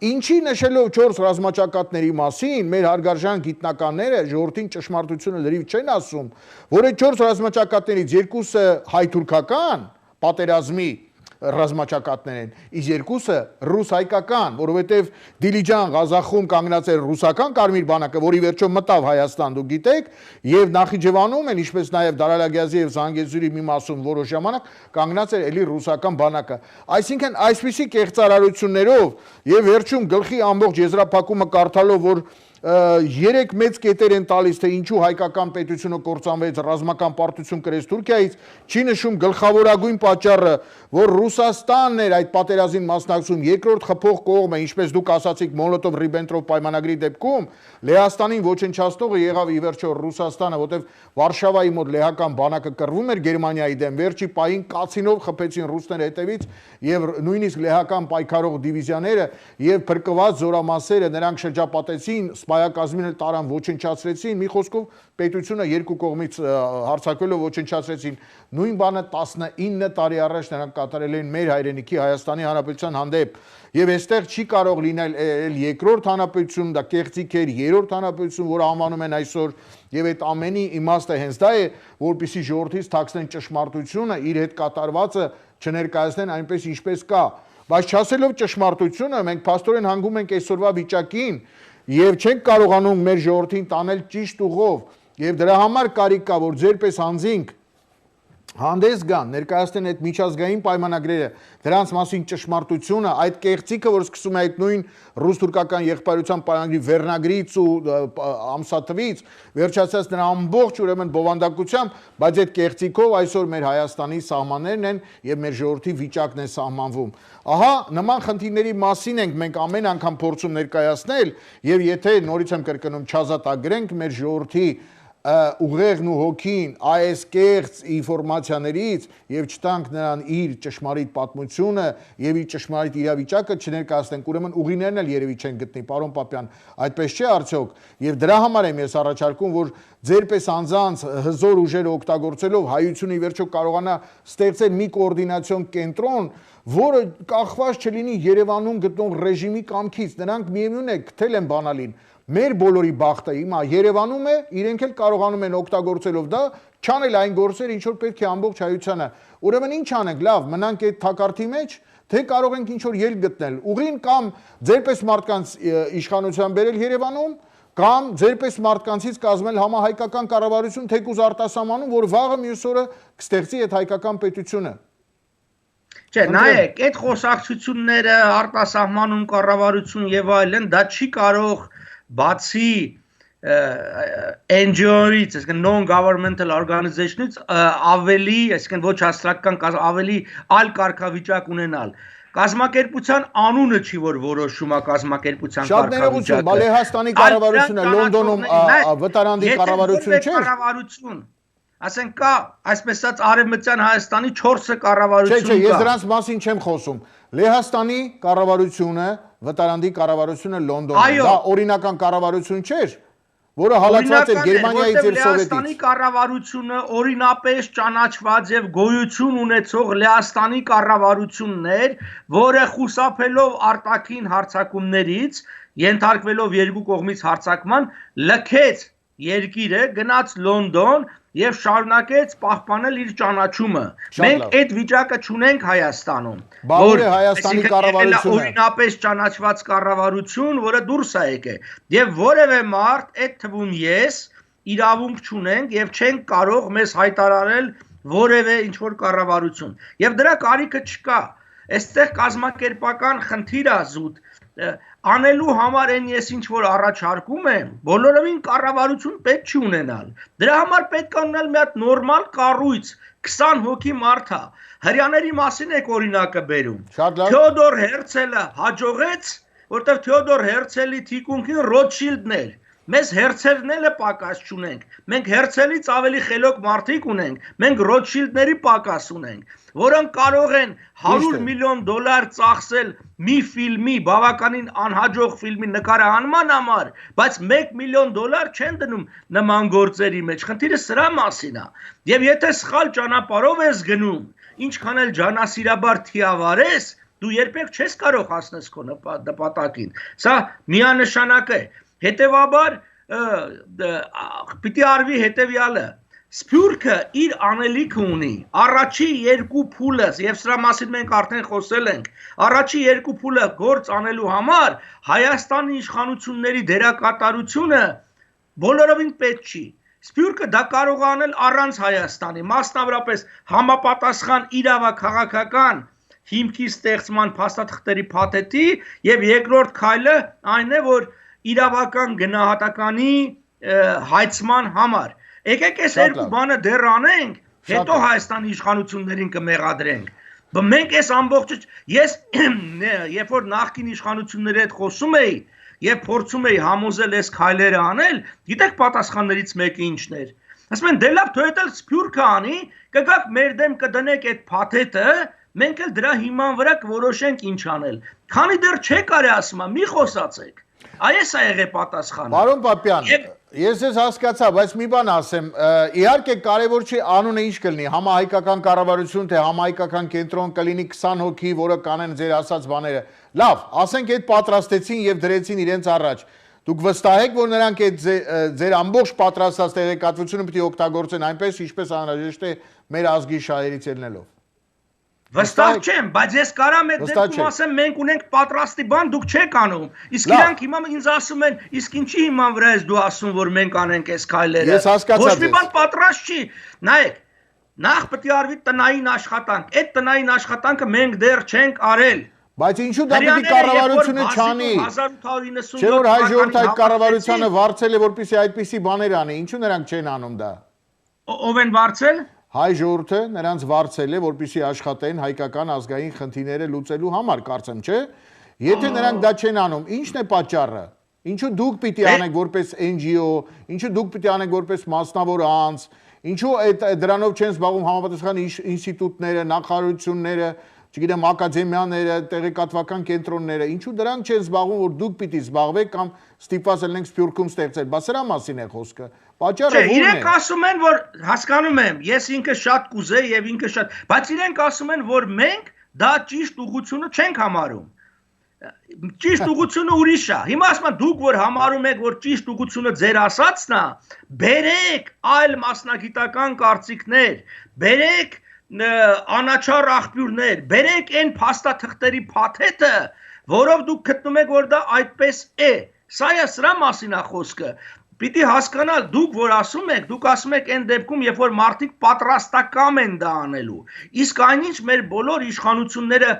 Ինչի նշելով 4 ռազմաճակատների մասին, մեր հարգարժան գիտնականները ժողովրդին ճշմարտությունը լրիվ չեն ասում, որ այդ 4 ռազմաճակատներից 2-ը հայ-թուրքական պատերազմի ռազմաճակատներ են, իսկ 2-ը ռուս-հայկական, որովհետև Դիլիջան Ղազախում կանգնած էր ռուսական կարմիր բանակը, որի վերջո մտավ Հայաստան, դուք գիտեք, եւ Նախիջևանում են, ինչպես նաեւ Դարալագյազի եւ Զանգեզուրի մի մասում որոշ ժամանակ կանգնած էր էլի ռուսական բանակը։ Այսինքն այսպիսի կեղծարարություններով եւ վերջում գլխի ամբողջ եզրափակումը կարդալով, որ 3 մեծ կետեր են տալիս, թե ինչու հայկական պետությունը կործանվեց, ռազմական պարտություն կրեց Թուրքիայից, չի նշում գլխավորագույն պատճառը, որ Ռուսաստանն էր այդ պատերազմին մասնակցում, երկրորդ խփող կողմը, ինչպես դուք ասացիք Մոլոտով-Ռիբենտրոպ պայմանագրի դեպքում, Լեհաստանին ոչնչացնողը եղավ ի վերջո Ռուսաստանը, որտեղ Վարշավայի մոտ լեհական բանակը կռվում էր Գերմանիայի դեմ, վերջի պահին կացինով խփեցին ռուսները հետևից եւ նույնիսկ լեհական պայքարող դիվիզիաները եւ փրկված զորամասերը նրանք շրջապատեցին, սպայակազմին էլ տարան, ոչնչացրեցին, մի խոսքով պետությունը երկու կողմից հարձակվելով ոչնչացրեցին։ Նույն բանը 19 տարի առաջ նրանք կատարել են մեր հայրենիքի Հայաստանի Հանրապետության հանդեպ։ Եվ այստեղ չի կարող լինել երկրորդ հանրապետություն, դա կեղծիք էր, երրորդ հանրապետություն, որը անվանում են այսօր, եւ այդ ամենի իմաստը հենց դա է, որպեսզի ժողովրդից թաքցնեն ճշմարտությունը, իր հետ կատարվածը չներկայացնեն այնպես ինչպես կա։ Բայց չասելով ճշմարտությունը, մենք փաստորեն հանգում ենք այսօրվա վիճակին եւ չենք կարողանում մեր ժողովրդին տանել ճիշտ ուղով, եւ դրա համար կարիք կա, որ ձեր պես անձինք հանդես գան, ներկայացնեն այդ միջազգային պայմանագրերը, դրանց մասին ճշմարտությունը, այդ կեղծիքը, որ սկսում է այդ նույն ռուս-թուրքական եղբայրության պայմանագրի վերնագրից ու ամսաթվից, վերջացած նրա ամբողջ ուրեմն բովանդակությամբ, բայց այդ կեղծիքով այսօր մեր Հայաստանի սահմաններն են եւ մեր ժողովրդի վիճակն է սահմանվում։ Ահա նման խնդիրների մասին ենք մենք ամեն անգամ փորձում ներկայացնել եւ եթե նորից եմ կրկնում չազատագրենք մեր ժողովրդի ուղեղն ու հոգին այս կեղծ ինֆորմացիաներից եւ չտանք նրան իր ճշմարիտ պատմությունը եւ իր ճշմարիտ իրավիճակը չներկայացնենք, ուրեմն ուղիներն էլ երևի չեն գտնի, պարոն Պապյան, այդպես չէ արդյոք։ Եվ դրա համար եմ ես առաջարկում, որ ձերպես անձանց հզոր ուժերը օգտագործելով հայությունը ի վերջո կարողանա ստեղծել մի կոորդինացիոն կենտրոն, որը կախված չլինի Երևանում գտնող ռեժիմի կամքից, նրանք միևնույն է գտել են բանալին։ Մեր բոլորի բախտը հիմա Երևանում է, իրենք էլ կարողանում են օգտագործելով դա չանել այն գործերը, ինչ որ պետք է ամբողջ հայությանը։ Ուրեմն ինչ անենք, լավ, մնանք այդ թակարդի մեջ, թե կարող ենք ինչ որ ելք գտնել։ Ուղին կամ ձերպես մարդկանց իշխանության բերել Երևանում, կամ ձերպես մարդկանցից կազմել համահայկական կառավարություն թեկուզ արտասահմանում, որ վաղը մյուս օրը կստեղծի այդ հայկական պետությունը։ Չէ, նայեք, այդ խոսակցությունները արտասահմանում կառավարություն եւ այլն, դա չի կարող բացի NGO-ից, այսինքն non-governmental organization-ից ավելի, այսինքն ոչ հասարակական, ավելի այլ կարգավիճակ ունենալ։ Կազմակերպության անունը չի որ որոշում է կազմակերպության Շատ ներողություն, բա Լեհաստանի կառավարությունը Լոնդոնում վտարանդի կառավարություն չէ։ Ասենք կա, այսպես ասած Արևմտյան Հայաստանի 4 կառավարություն կա։ Չէ, ես դրանց մասին չեմ խոսում։ Լեհաստանի կառավարությունը, վտարանդի կառավարությունը Լոնդոնում, դա օրինական կառավարություն չէր, որը հալածված էր Գերմանիայից եւ Սովետից։ Լեհաստանի կառավարությունը օրինապես ճանաչված եւ գոյություն ունեցող Լեհաստանի կառավարությունն էր, որը խուսափելով արտաքին հարձակումներից, ենթարկվելով երկու կողմից հարձակման, լքեց երկիրը, գնաց Լոնդոն եւ շարունակեց պահպանել իր ճանաչումը։ Մենք այդ վիճակը չունենք Հայաստանում, որ Հայաստանի կառավարությունը օրինապես ճանաչված կառավարություն, որը դուրս է եկել, եւ որևէ մարդ, այդ թվում ես, իրավունք չունենք եւ չենք կարող մեզ հայտարարել որևէ ինչ որ կառավարություն։ Եվ դրա կարիքը չկա։ Այստեղ կազմակերպական խնդիր է զուտ անելու համար են ես ինչ որ առաջարկում եմ, բոլորովին կառավարություն պետք չի ունենալ։ Դրա համար պետք է ունենալ մի հատ նորմալ կառույց, 20 հոգի մարդ է։ Հрьяաների մասին եք օրինակը բերում։ Թեոդոր Հերցելը հաջողեց, որտեղ Թեոդոր Հերցելի թիկունքին Ռոթշիլդն էր։ Մեզ Հերցելն էլ պակաս չունենք։ Մենք Հերցելից ավելի խելոք մարդիկ ունենք։ Մենք Ռոթշիլդների պակաս ունենք, որոնք կարող են $100 միլիոն ծախսել մի ֆիլմի, բավականին անհաջող ֆիլմի նկարահանման համար, բայց $1 միլիոն չեն դնում նման գործերի մեջ։ Խնդիրը սրա մասին է։ Եվ եթե սխալ ճանապարհով ես գնում, ինչքան էլ ջանասիրաբար թիավարես, դու երբեք չես կարող հասնես քո նպատակին։ Սա միանշանակ է։ Հետևաբար պիտի արվի հետևյալը։ Սփյուռքը իր անելիքը ունի։ Առաջի երկու փուլը, եւ սրա մասին մենք արդեն խոսել ենք, առաջի երկու փուլը գործ անելու համար Հայաստանի իշխանությունների դերակատարությունը բոլորովին պետք չի։ Սփյուռքը դա կարող է անել առանց Հայաստանի, մասնավորապես համապատասխան իրավաքաղաքական հիմքի ստեղծման փաստաթղթերի փաթեթի եւ երկրորդ քայլը այն է, որ իրավական գնահատականի հայցման համար։ Եկեք այս երկու բանը դեռ անենք, հետո Հայաստանի իշխանություններին կմեղադրենք։ Բայց մենք այս ամբողջը ես երբ որ նախկին իշխանությունների հետ խոսում էի եւ փորձում էի համոզել այս քայլերը անել, գիտեք պատասխաններից մեկը ինչն էր։ Ասում են դե լավ, թող էլ Սփյուռքը անի, կգաք մեր դեմ կդնեք այդ փաթեթը, մենք էլ դրա հիման վրա կորոշենք ինչ անել։ Քանի դեռ չեք արի ասում, մի խոսացեք։ Այս է եղել պատասխանը։ Պարոն Պապյան, ես ես հասկացա, բայց մի բան ասեմ, իհարկե կարևոր չի անունը ինչ կլինի, համահայկական կառավարություն, թե համահայկական կենտրոն կլինի 20 հոգի, որը կանեն ձեր ասած բաները։ Լավ, ասենք այդ պատրաստեցին եւ դրեցին իրենց առաջ։ Դուք վստահ եք, որ նրանք այդ ձեր ամբողջ պատրաստած տեղեկատվությունը պիտի օգտագործեն այնպես, ինչպես անհրաժեշտ է մեր ազգի շահերից ելնելով։ Վստահ չեմ, բայց ես կարամ այդ դեպքում ասեմ, մենք ունենք պատրաստի բան, դուք չեք անում։ Իսկ իրանք հիմա ինձ ասում են, իսկ ինչի հիման վրա ես դու ասում, որ մենք անենք այս քայլերը։ Ես հասկացա ձեզ։ Ոչ մի բան պատրաստ չի։ Նայեք, նախ պետք է արվի տնային աշխատանք։ Այդ տնային աշխատանքը մենք դեռ չենք արել։ Բայց ինչու դա պիտի կառավարությունը չանի։ Չէ՞ որ հայ ժողովուրդը այդ կառավարությանը վարձել է, որպեսզի այդպիսի բաներ անի։ Ինչու նրանք չեն անում դա։ Ով են վարձել։ Հայ ժողովուրդը նրանց վարձել է, որպեսզի աշխատեն հայկական ազգային խնդիրները լուծելու համար, կարծեմ, չէ՞։ Եթե նրանք դա չեն անում, ի՞նչն է պատճառը։ Ինչու դուք պիտի անեք որպես NGO, ինչու դուք պիտի անեք որպես մասնավոր անձ, ինչու դրանով չեն զբաղվում համապատասխան ինստիտուտները, նախարարությունները, չգիտեմ, ակադեմիաները, տեղեկատվական կենտրոնները, ինչու դրանք չեն զբաղվում, որ դուք պիտի զբաղվեք կամ ստիպված ելնենք Սփյուռքում ստեղծել։ Բա սրա մասին է խոսքը։ Պատճառը ո՞րն է։ Իրենք ասում են, որ հասկանում եմ, ես ինքը շատ կուզեի եւ ինքը շատ, բայց իրենք ասում են, որ մենք դա ճիշտ ուղղությունը չենք համարում։ Ճիշտ ուղղությունը ուրիշ է։ Հիմա ասում եմ դուք որ համարում եք, որ ճիշտ ուղղությունը ձեր ասածն է, բերեք այլ մասնագիտական կարծիքներ, բերեք անաչառ աղբյուրներ, բերեք այն փաստաթղթերի փաթեթը, որով դուք գտնում եք, որ դա այդպես է։ Սրա մասին է խոսքը։ Պիտի հասկանալ, դուք որ ասում եք, դուք ասում եք այն դեպքում, երբ որ մարդիկ պատրաստակամ են դա անելու։ Իսկ այնինչ մեր բոլոր իշխանությունները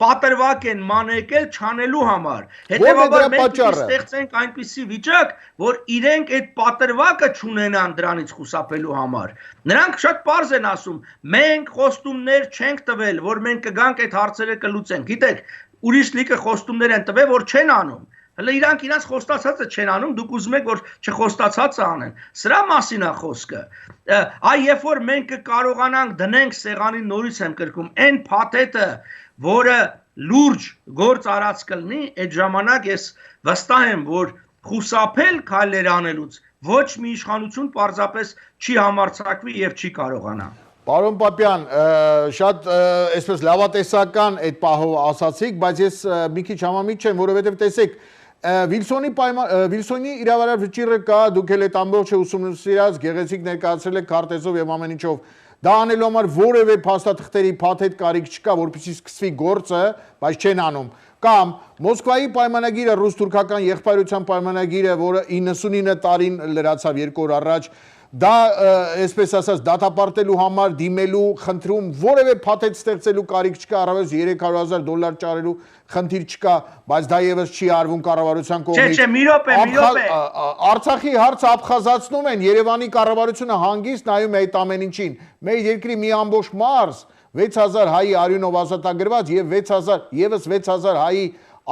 պատրվակ են մանեկել չանելու համար։ Հետևաբար մենք ստեղծենք այնպիսի վիճակ, որ իրենք այդ պատրվակը չունենան դրանից խուսափելու համար։ Նրանք շատ պարզ են ասում, մենք խոստումներ չենք տվել, որ մենք կգանք այդ հարցերը կլուծենք։ Գիտեք, ուրիշ լիքը խոստումներ են տվել, որ չեն անում։ Հələ իրանք իրանց խոստացածը չեն անում, դուք ուզում եք որ չխոստացածը անեն։ Սրա մասին է խոսքը։ Այ երբ որ մենք կկարողանանք դնենք սեղանին նորից եմ կրկում, այն փաթեթը, որը լուրջ գործ արած կլինի, այդ ժամանակ ես վստահ եմ, որ խուսափել քայլեր անելուց ոչ մի իշխանություն պարզապես չի համարձակվի եւ չի կարողանա։ Պարոն Պապյան, շատ այսպես լավատեսական այդ պահով ասացիք, բայց ես մի քիչ համամիտ չեմ, որովհետեւ տեսեք Վիլսոնի իրավարար վճիռը կա, դուք էլ այդ ամբողջը ուսումնասիրած, գեղեցիկ ներկայացրել եք քարտեզով եւ ամեն ինչով։ Դա անելու համար որևէ փաստաթղթերի փաթեթ կարիք չկա, որպեսզի սկսվի գործը, բայց չեն անում։ Կամ Մոսկվայի պայմանագիրը, ռուս-թուրքական եղբայրության պայմանագիրը, որը 99 տարին լրացավ 2 օր առաջ, դա այսպես ասած դատապարտելու համար դիմելու խնդրում որևէ փաթեթ ստեղծելու կարիք չկա, առավելս $300,000 ճարելու խնդիր չկա, բայց դա եւս չի արվում կառավարության կողմից։ Չէ, մի րոպե։ Արցախի հարցը աբխազացնում են, Երևանի կառավարությունը հանգիստ նայում է այդ ամեն ինչին։ Մեր երկրի մի ամբողջ մարզ 6000 հայի արյունով ազատագրված եւ 6000 հայի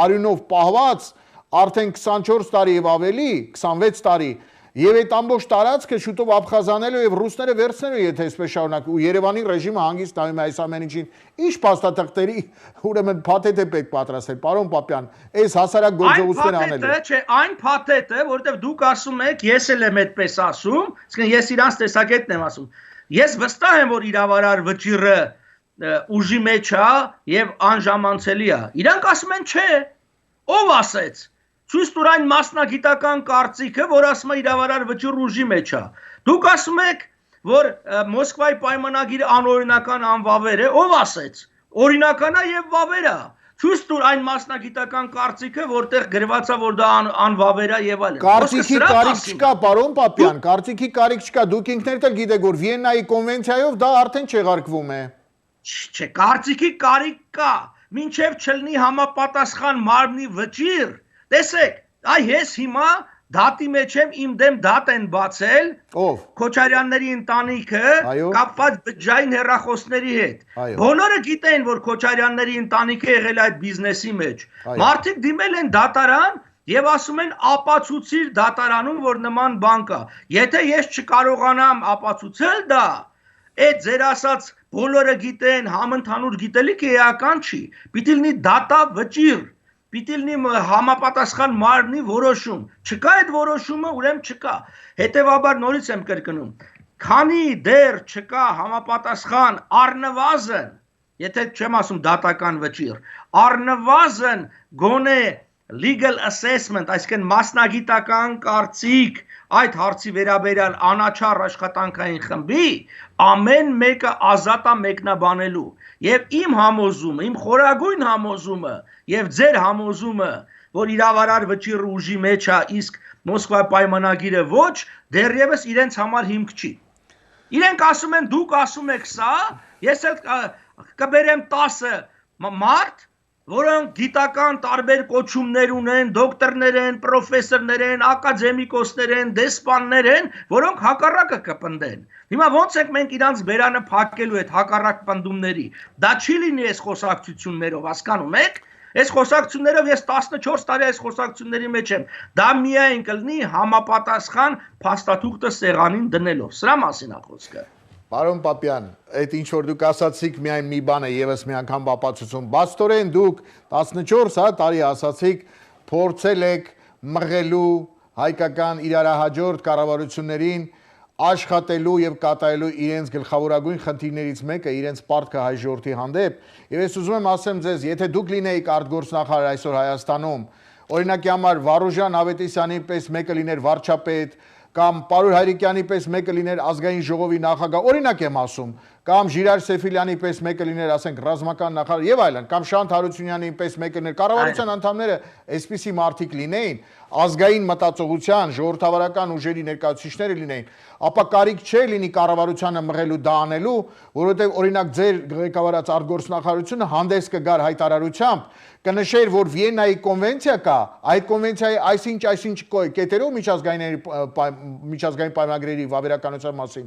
արյունով պահված արդեն 24 տարի եւ ավելի, 26 տարի Եվ այդ ամբողջ տարածքը շուտով աբխազանելու եւ ռուսները վերցնելու, եթե այսպես շարունակի, ու Երևանի ռեժիմը հանգիստ նայում է այս ամեն ինչին, ինչ փաստաթղթերի ուրեմն փաթեթ է պետք պատրաստել, պարոն Պապյան, այս հասարակ գործողությունները անելու։ Չէ, այն փաթեթը, որովհետեւ դուք ասում եք, ես էլ եմ այդպես ասում, իսկն ես իրանց տեսակետն եմ ասում։ Ես վստահ եմ, որ իրավարար վճիռը ուժի մեջ է եւ անժամանցելի է։ Իրանք ասում են, չէ, ով ասեց։ Ցույց տուր այն մասնագիտական կարծիքը, որ ասում է իրավարար վճիռ ուժի մեջ է։ Դուք ասում եք, որ Մոսկվայի պայմանագիրը անօրինական անվավեր է, ով ասեց։ Օրինական է եւ վավեր է։ Ցույց տուր այն մասնագիտական կարծիքը, որտեղ գրված է, որ դա անվավեր է եւ այլն։ Կարծիքի կարիք չկա, պարոն Պապյան, կարծիքի կարիք չկա։ Դուք ինքներդ էլ գիտեք, որ Վիեննայի կոնվենցիայով դա արդեն չեղարկվում է։ Չէ, կարծիքի կարիք կա, մինչեւ չլինի համապատասխան մարմնի վճիռ։ Տեսեք, այ ես հիմա դատի մեջ եմ, իմ դեմ դատ են բացել Ով։ Քոչարյանների ընտանիքը կապված բջջային հեռախոսների հետ։ Բոլորը գիտեն, որ Քոչարյանների ընտանիքը եղել է այդ բիզնեսի մեջ։ Մարդիկ դիմել են դատարան եւ ասում են ապացուցիր դատարանում, որ նման բան կա։ Եթե ես չկարողանամ ապացուցել դա, այդ ձեր ասած բոլորը գիտեն, համընդհանուր գիտելիքը էական չի։ Պիտի լինի դատա վճիռ։ Պիտի լինի համապատասխան մարմնի որոշում։ Չկա այդ որոշումը, ուրեմն չկա։ Հետևաբար նորից եմ կրկնում։ Քանի դեռ չկա համապատասխան առնվազն, եթե չեմ ասում դատական վճիռ, առնվազն գոնե legal assessment, այսինքն մասնագիտական կարծիք այդ հարցի վերաբերյալ անաչառ աշխատանքային խմբի, ամեն մեկը ազատ է մեկնաբանելու։ Եվ իմ համոզումը, իմ խորագույն համոզումը եւ ձեր համոզումը, որ իրավարար վճիռը ուժի մեջ է, իսկ Մոսկվայի պայմանագիրը ոչ, դեռևս իրենց համար հիմք չի։ Իրենք ասում են, դուք ասում եք սա, ես էլ կբերեմ 10 մարդ, որոնք գիտական տարբեր կոչումներ ունեն, դոկտորներ են, պրոֆեսորներ են, ակադեմիկոսներ են, դեսպաններ են, որոնք հակառակը կպնդեն։ Հիմա ոնց ենք մենք իրանց բերանը փակելու այդ հակառակ պնդումների։ Դա չի լինի այս խոսակցություններով, հասկանում եք։ Այս խոսակցություններով ես 14 տարի այս խոսակցությունների մեջ եմ։ Դա միայն կլինի համապատասխան փաստաթուղթը սեղանին դնելով։ Սրա մասին է խոսքը։ Պարոն Պապյան, այդ ինչ որ դուք ասացիք միայն մի բան է եւս մի անգամ ապացուցում։ Բաստորեն դուք 14 տարի ասացիք փորձել եք մղելու հայկական իրարահաջորդ կառավարություններին աշխատելու եւ կատարելու իրենց գլխավորագույն խնդիրներից մեկը իրենց պարտքը հայ ժողովրդի հանդեպ եւ ես ուզում եմ ասեմ ձեզ, եթե դուք լինեիք արտգործնախարար այսօր Հայաստանում, օրինակի համար Վարուժան Ավետիսյանի պես մեկը լիներ վարչապետ կամ Պարուր Հայրիկյանի պես մեկը լիներ ազգային ժողովի նախագահ, օրինակ եմ ասում, կամ Ժիրայր Սեֆիլյանի պես մեկը լիներ, ասենք, ռազմական նախարար եւ այլն, կամ Շանթ Հարությունյանի պես մեկը լիներ, կառավարության անդամները այսպիսի մարդիկ լինեին, ազգային մտածողության, ժողովրդավարական ուժերի ներկայացուցիչները լինեին, ապա կարիք չէ լինի կառավարությանը մղելու դա անելու, որովհետեւ օրինակ ձեր ղեկավարած արտգործնախարարությունը հանդես կգար հայտարարությամբ կնշեր, որ Վիեննայի կոնվենցիա կա, այդ կոնվենցիայի այսինչ կետերով միջազգային պայմանագրերի վավերականության մասին,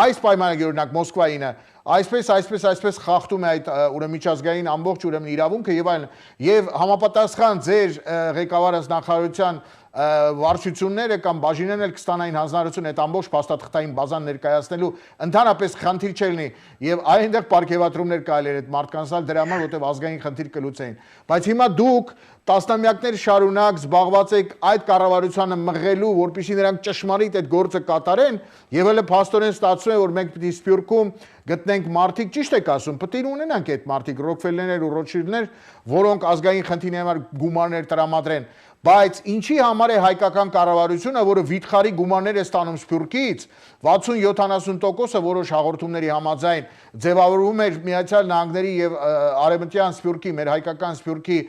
այս պայմանագրի օրինակ Մոսկվայինը այսպես խախտում է այդ ուրեմն միջազգային ամբողջ ուրեմն իրավունքը եւ այլն, եւ համապատասխան ձեր ղեկավարած նախարարության վարչությունները կամ բաժիններն էլ կստանային հանձնարարություն այդ ամբողջ փաստաթղթային բազան ներկայացնելու ընդհանրապես խնդիր չելնի եւ այնտեղ պարգևատրումներ կարելի էր այդ մարդկանց տալ դրա համար որտեղ ազգային խնդիր կլուծեին բայց հիմա դուք տասնամյակներ շարունակ զբաղված եք այդ կառավարությանը մղելու որպեսզի նրանք ճշմարիտ այդ գործը կատարեն եւ հələ փաստորեն ստացվում է որ մենք պիտի Սփյուռքում գտնենք մարդիկ ճիշտ եք ասում պետք է ունենանք այդ մարդիկ Ռոքֆելերներ ու Ռոթշիլդներ որոնք ազգային խնդիրների համար գումարներ տրամադրեն Բայց ինչի համար է հայկական կառավարությունը, որը վիթխարի գումարներ է ստանում Սփյուռքից, 60-70%-ը որոշ հաղորդումների համաձայն ձևավորվում էր Միացյալ Նահանգների եւ Արևմտյան Սփյուռքի, մեր հայկական Սփյուռքի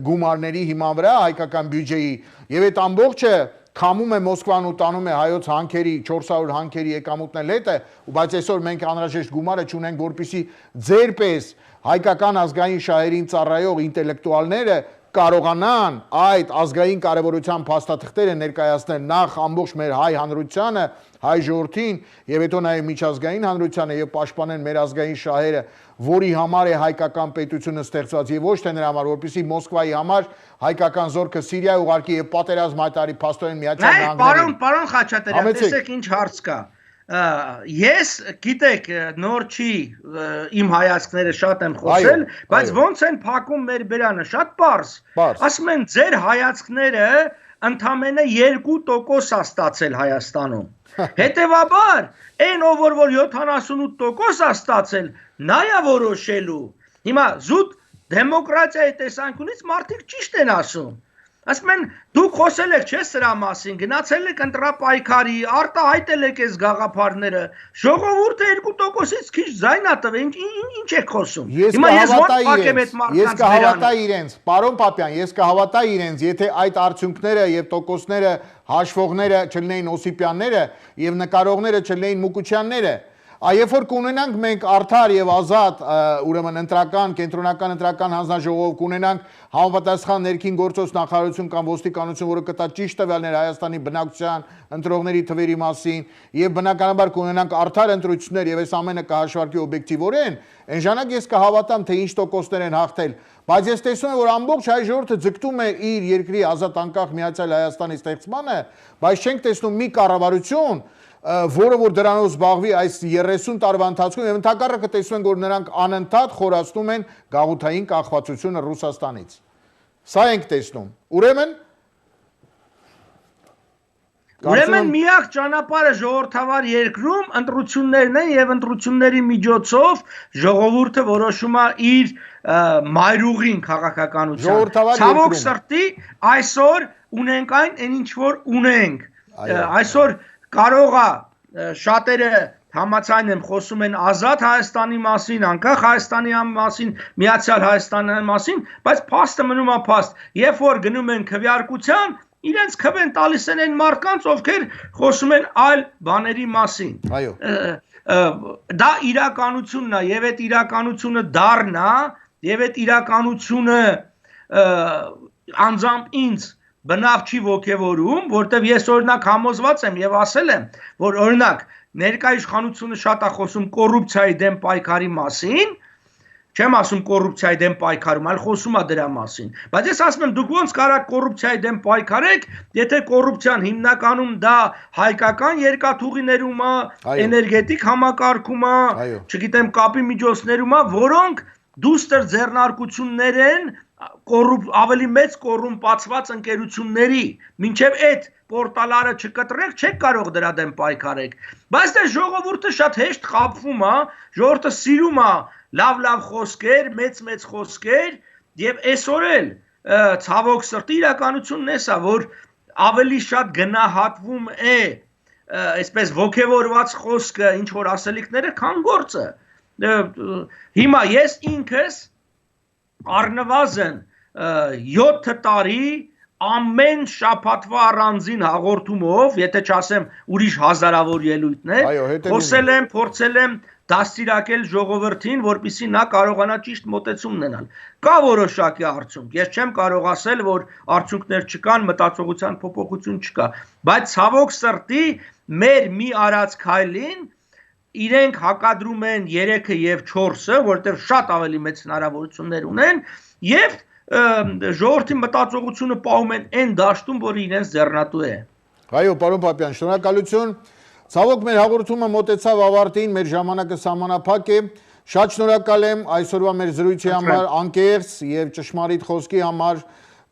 գումարների հիման վրա հայկական բյուջեի եւ այդ ամբողջը քամում է Մոսկվան ու տանում է հայոց հանքերի 400 հանքերի եկամուտն էլ հետ է, բայց այսօր մենք անհրաժեշտ գումարը չունենք, որպեսզի ձեր պես հայկական ազգային շահերին ծառայող ինտելեկտուալները կարողանան այդ ազգային կարևորության փաստաթղթերը ներկայացնել նախ ամբողջ մեր հայ հանրությանը, հայ ժողովրդին եւ հետո նաեւ միջազգային հանրությանը եւ պաշտպանեն մեր ազգային շահերը, որի համար է հայկական պետությունը ստեղծված եւ ոչ թե նրա համար, որպեսզի Մոսկվայի համար հայկական զորքը Սիրիա ուղարկի եւ պատերազմ հայտարարի փաստորեն Միացյալ Նահանգներին։ Պարոն Խաչատրյան, տեսեք ինչ հարց կա։ Ես գիտեք նոր չի իմ հայացքները շատ են խոսել, բայց ոնց են փակում մեր բերանը շատ պարզ։ Ասում են ձեր հայացքները ընդամենը 2% է ստացել Հայաստանում։ Հետևաբար, այն ով որ 78% է ստացել, նա է որոշելու։ Հիմա զուտ դեմոկրատիայի տեսանկյունից մարդիկ ճիշտ են ասում։ Ասում են դուք խոսել եք չէ սրա մասին, գնացել եք ընտրապայքարի, արտահայտել եք այս գաղափարները, ժողովուրդը 2%-ից քիչ ձայն ա տվել, ինչ եք խոսում։ Հիմա ես ո՞նց փակեմ այդ մարդկանց բերանը։ Ես կհավատա իրենց, պարոն Պապյան, ես կհավատա իրենց, եթե այդ արդյունքները եւ տոկոսները, հաշվողները չլինեին Օսիպյանները եւ նկարողները չլինեին Մուկուչյանները, Երբ որ կունենանք մենք արդար եւ ազատ ուրեմն ընտրական, կենտրոնական ընտրական հանձնաժողով կունենանք համապատասխան ներքին գործոց նախարարություն կամ ոստիկանություն, որը կտա ճիշտ տվյալներ Հայաստանի բնակչության ընտրողների թվերի մասին եւ բնականաբար կունենանք արդար ընտրություններ եւ այս ամենը կհաշվարկվի օբյեկտիվորեն, այն ժամանակ ես կհավատամ թե ինչ տոկոսներ են հաղթել, բայց ես տեսնում եմ որ ամբողջ հայ ժողովուրդը ձգտում է իր երկրի ազատ անկախ միացյալ Հայաստանի ստեղծմանը, բայց չենք տեսնում մի կառավարություն որը որ դրանով զբաղվի այս 30 տարվա ընթացքում եւ ընդհակառակը տեսնում ենք որ նրանք անընդհատ խորացնում են գաղութային կախվածությունը Ռուսաստանից։ Սա ենք տեսնում։ Ուրեմն միակ ճանապարհը ժողովրդավար երկրում ընտրություններն են եւ ընտրությունների միջոցով ժողովուրդը որոշում է իր մայրուղին քաղաքականության։ Ցավոք սրտի այսօր ունենք այն ինչ որ ունենք։ Այսօր կարող է շատերը համաձայն եմ խոսում են ազատ Հայաստանի մասին, անկախ Հայաստանի մասին, միացյալ Հայաստանի մասին, բայց փաստը մնում է փաստ։ Երբ որ գնում են քվեարկության, իրենց քվեն տալիս են այն մարդկանց, ովքեր խոսում են այլ բաների մասին։ Այո։ Դա իրականությունն է, եւ այդ իրականությունը դառն է, եւ այդ իրականությունը անձամբ ինձ բնավ չի ոգևորում, որտեվ ես օրինակ համոզված եմ եւ ասել եմ, որ օրինակ ներկայ իշխանությունը շատ է խոսում կոռուպցիայի դեմ պայքարի մասին, Չեմ ասում կոռուպցիայի դեմ պայքարում, այլ խոսում է դրա մասին։ Բայց ես ասում եմ, դուք ոնց կարաք կոռուպցիայի դեմ պայքարեք, եթե կոռուպցիան հիմնականում դա հայկական երկաթուղիներում է, էներգետիկ համակարգում է, չգիտեմ, կապի միջոցներում է, որոնք դուստր ձեռնարկություններ են ավելի մեծ կոռումպացված ընկերությունների, մինչև այդ պորտալարը չկտրեք, չեք կարող դրա դեմ պայքարեք։ Բայց դե ժողովուրդը շատ հեշտ խաբվում է, ժողովուրդը սիրում է լավ խոսքեր, մեծ խոսքեր, եւ այսօր էլ ցավոք սրտի իրականությունն է սա, որ ավելի շատ գնահատվում է այսպես ոգևորված խոսքը, ինչ որ ասելիքները, քան գործը։ Հիմա ես ինքս առնվազն 7 տարի ամեն շաբաթվա առանձին հաղորդումով, եթե չասեմ ուրիշ հազարավոր ելույթներ, խոսել եմ, փորձել եմ դաստիարակել ժողովրդին, որպեսզի նա կարողանա ճիշտ մոտեցում ունենալ։ Կա որոշակի արդյունք։ Ես չեմ կարող ասել, որ արդյունքներ չկան, մտածողության փոփոխություն չկա, բայց ցավոք սրտի մեր մի արած քայլին իրենք հակադրում են 3-ը եւ 4-ը, որտեղ շատ ավելի մեծ հնարավորություններ ունեն, եւ ժողովրդի մտածողությունը պահում են այն դաշտում, որը իրենց ձեռնատու է։ Այո, պարոն Պապյան, շնորհակալություն։ Ցավոք մեր հաղորդումը մոտեցավ ավարտին, մեր ժամանակը սահմանափակ է։ Շատ շնորհակալ եմ այսօրվա մեր զրույցի համար, անկեղծ եւ ճշմարիտ խոսքի համար։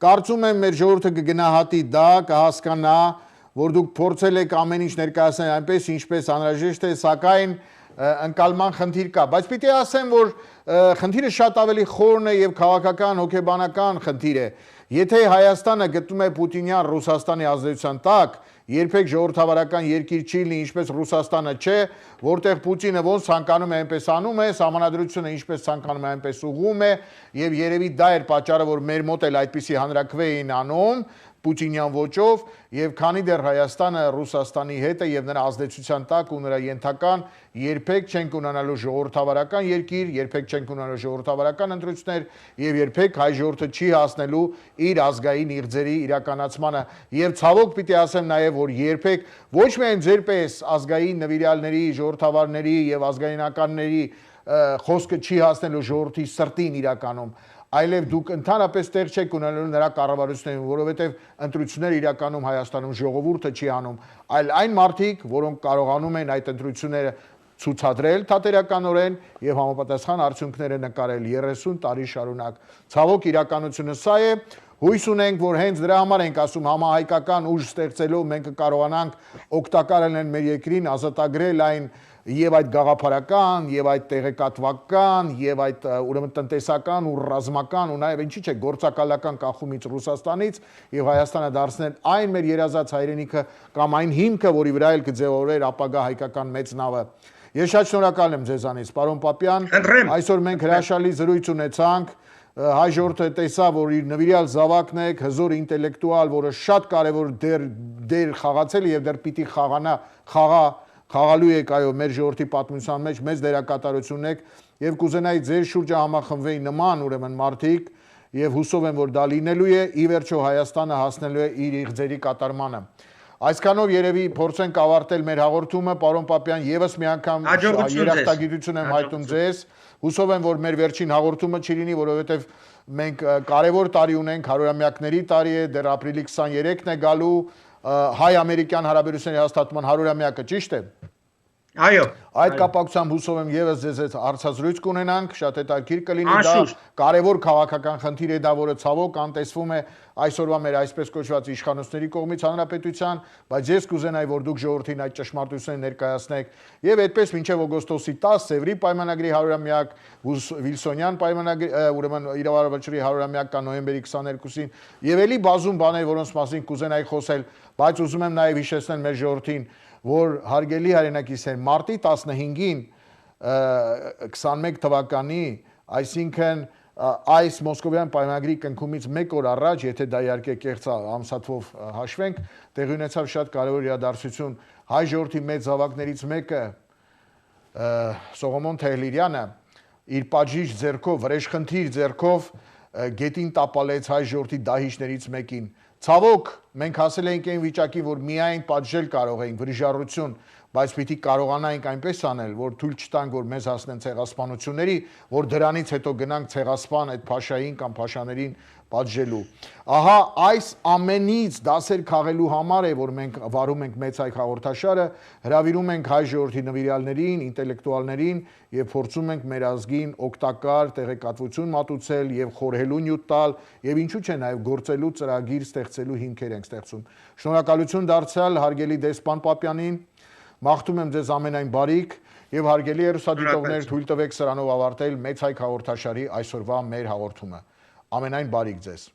Կարծում եմ մեր ժողովուրդը կգնահատի դա, կհասկանա, որ դուք փորձել եք ամեն ինչ ներկայացնել այնպես, ինչպես անհրաժեշտ է, սակայն ընկալման խնդիր կա, բայց պիտի ասեմ, որ խնդիրը շատ ավելի խորն է եւ քաղաքական, հոգեբանական խնդիր է։ Եթե Հայաստանը գտնում է Պուտինյան Ռուսաստանի ազդեցության տակ, երբեք ժողովրդավարական երկիր չի լինի, ինչպես Ռուսաստանը չէ, որտեղ Պուտինը ոնց ցանկանում է այնպես անում է, սահմանադրությունը ինչպես ցանկանում է այնպես ուղղում է, եւ երևի դա էր պատճառը, որ մեր մոտ էլ այդպիսի հանրաքվե էին անում Պուտինյան ոճով, եւ քանի դեռ Հայաստանը Ռուսաստանի հետ է եւ նրա ազդեցության տակ ու նրա ենթական, երբեք չենք ունենալու ժողովրդավարական երկիր, երբեք չենք ունենալու ժողովրդավարական ընտրություններ եւ երբեք հայ ժողովուրդը չի հասնելու իր ազգային իղձերի իրականացմանը։ Եվ ցավոք պիտի ասեմ նաեւ, որ երբեք ոչ միայն ձեր պես ազգային նվիրյալների, ժողովրդավարների եւ ազգայնականների խոսքը չի հասնելու ժողովրդի սրտին իրականում, այլև դուք ընդհանրապես տեղ չեք ունենալու նրա կառավարություններին, որովհետև ընտրությունները իրականում Հայաստանում ժողովուրդը չի անում, այլ այն մարդիկ, որոնք կարողանում են այդ ընտրությունները ցուցադրել թատերականորեն եւ համապատասխան արդյունքները նկարել 30 տարի շարունակ։ Ցավոք իրականությունը սա է։ Հույս ունենք, որ հենց դրա համար ենք ասում համահայկական ուժ ստեղծելով մենք կկարողանանք օգտակար լինել մեր երկրին, ազատագրել այն եւ այդ գաղափարական, եւ այդ տեղեկատվական, եւ այդ ուրեմն տնտեսական ու ռազմական ու նաեւ ինչի՞ չէ գործակալական կախումից Ռուսաստանից եւ Հայաստանը դարձնել այն մեր երազած հայրենիքը կամ այն հիմքը, որի վրա էլ կձևավորվեր ապագա հայկական մեծ նավը։ Ես շատ շնորհակալ եմ ձեզանից, պարոն Պապյան։ Այսօր մենք հրաշալի զրույց ունեցանք։ Հայ ժողովուրդը տեսավ, որ իր նվիրյալ զավակն եք, հզոր ինտելեկտուալ, որը շատ կարևոր դեր խաղացել եւ դեռ պիտի խաղալու եք այո մեր ժողովրդի պատմության մեջ մեծ դերակատարություն եք եւ կուզենայի ձեր շուրջը համախմբվեի նման ուրեմն մարդիկ եւ հուսով եմ որ դա լինելու է ի վերջո Հայաստանը հասնելու է իր իղձերի կատարմանը։ Այսքանով երևի փորձենք ավարտել մեր հաղորդումը, պարոն Պապյան, եւս մի անգամ երախտագիտություն եմ հայտնում ձեզ։ Հուսով եմ որ մեր վերջին հաղորդումը չի լինի, որովհետեւ մենք կարևոր տարի ունենք, 100-ամյակների տարի է, դեռ ապրիլի 23-ն է գալու հայ-ամերիկյան հարաբերությունների հաստատման 100-ամյակը, ճիշտ է։ Այո։ Այդ կապակցությամբ հուսով եմ եւս ձեզ հարցազրույց կունենանք, շատ հետաքրքիր կլինի դա, կարևոր քաղաքական խնդիր է դա, որը ցավոք անտեսվում է այսօրվա մեր այսպես կոչված իշխանությունների կողմից հանրապետության, բայց ես կուզենայի, որ դուք ժողովրդին այդ ճշմարտությունը ներկայացնեք եւ այդպես մինչեւ օգոստոսի 10 Սևրի պայմանագրի 100-ամյակ, Վիլսոնյան պայմանագրի, ուրեմն իրավարվաճռի 100-ամյակ կա նոյեմբերի 22-ին եւ ելի բազում բաներ, որոնց մասին կուզենայի խոսել, բայց ուզում եմ նաեւ հիշեցնել մեր ժողովրդին, որ հարգելի հայրենակիցներ մարտի 15-ին 21 թվականի, այսինքն այս Մոսկովյան պայմանագրի կնքումից 1 օր առաջ, եթե դա իհարկե կեղծ ամսաթվով հաշվենք, տեղի ունեցավ շատ կարևոր իրադարձություն, հայ ժողովրդի մեծ զավակներից մեկը Սողոմոն Թեհլիրյանը իր պատժիչ ձեռքով, վրեժխնդիր ձեռքով գետին տապալեց հայ ժողովրդի դահիճներից մեկին։ Ցավոք, մենք հասել ենք այն վիճակի, որ միայն պատժել կարող ենք վրիժառություն, բայց պիտի կարողանանք այնպես անել, որ թույլ չտանք, որ մեզ հասնեն ցեղասպանությունների, որ դրանից հետո գնանք ցեղասպան այդ փաշային կամ փաշաներին պատժելու։ Ահա այս ամենից դասեր քաղելու համար է, որ մենք վարում ենք մեծ հայ հաղորդաշարը, հրավիրում ենք հայ ժողովրդի նվիրյալներին, ինտելեկտուալներին եւ փորձում ենք մեր ազգին օգտակար տեղեկատվություն մատուցել եւ խորհելու նյութ տալ եւ ինչու՞ չէ նաեւ գործելու ծրագիր ստեղծելու հիմքեր ենք ստեղծում։ Շնորհակալություն դարձյալ հարգելի դեսպան Պապյանին, մաղթում եմ ձեզ ամենայն բարիք եւ հարգելի հեռուստադիտողներ, թույլ տվեք սրանով ավարտել մեծ հայ հաղորդաշարի այսօրվա մեր հաղորդումը։ Ամենայն բարիք ձեզ։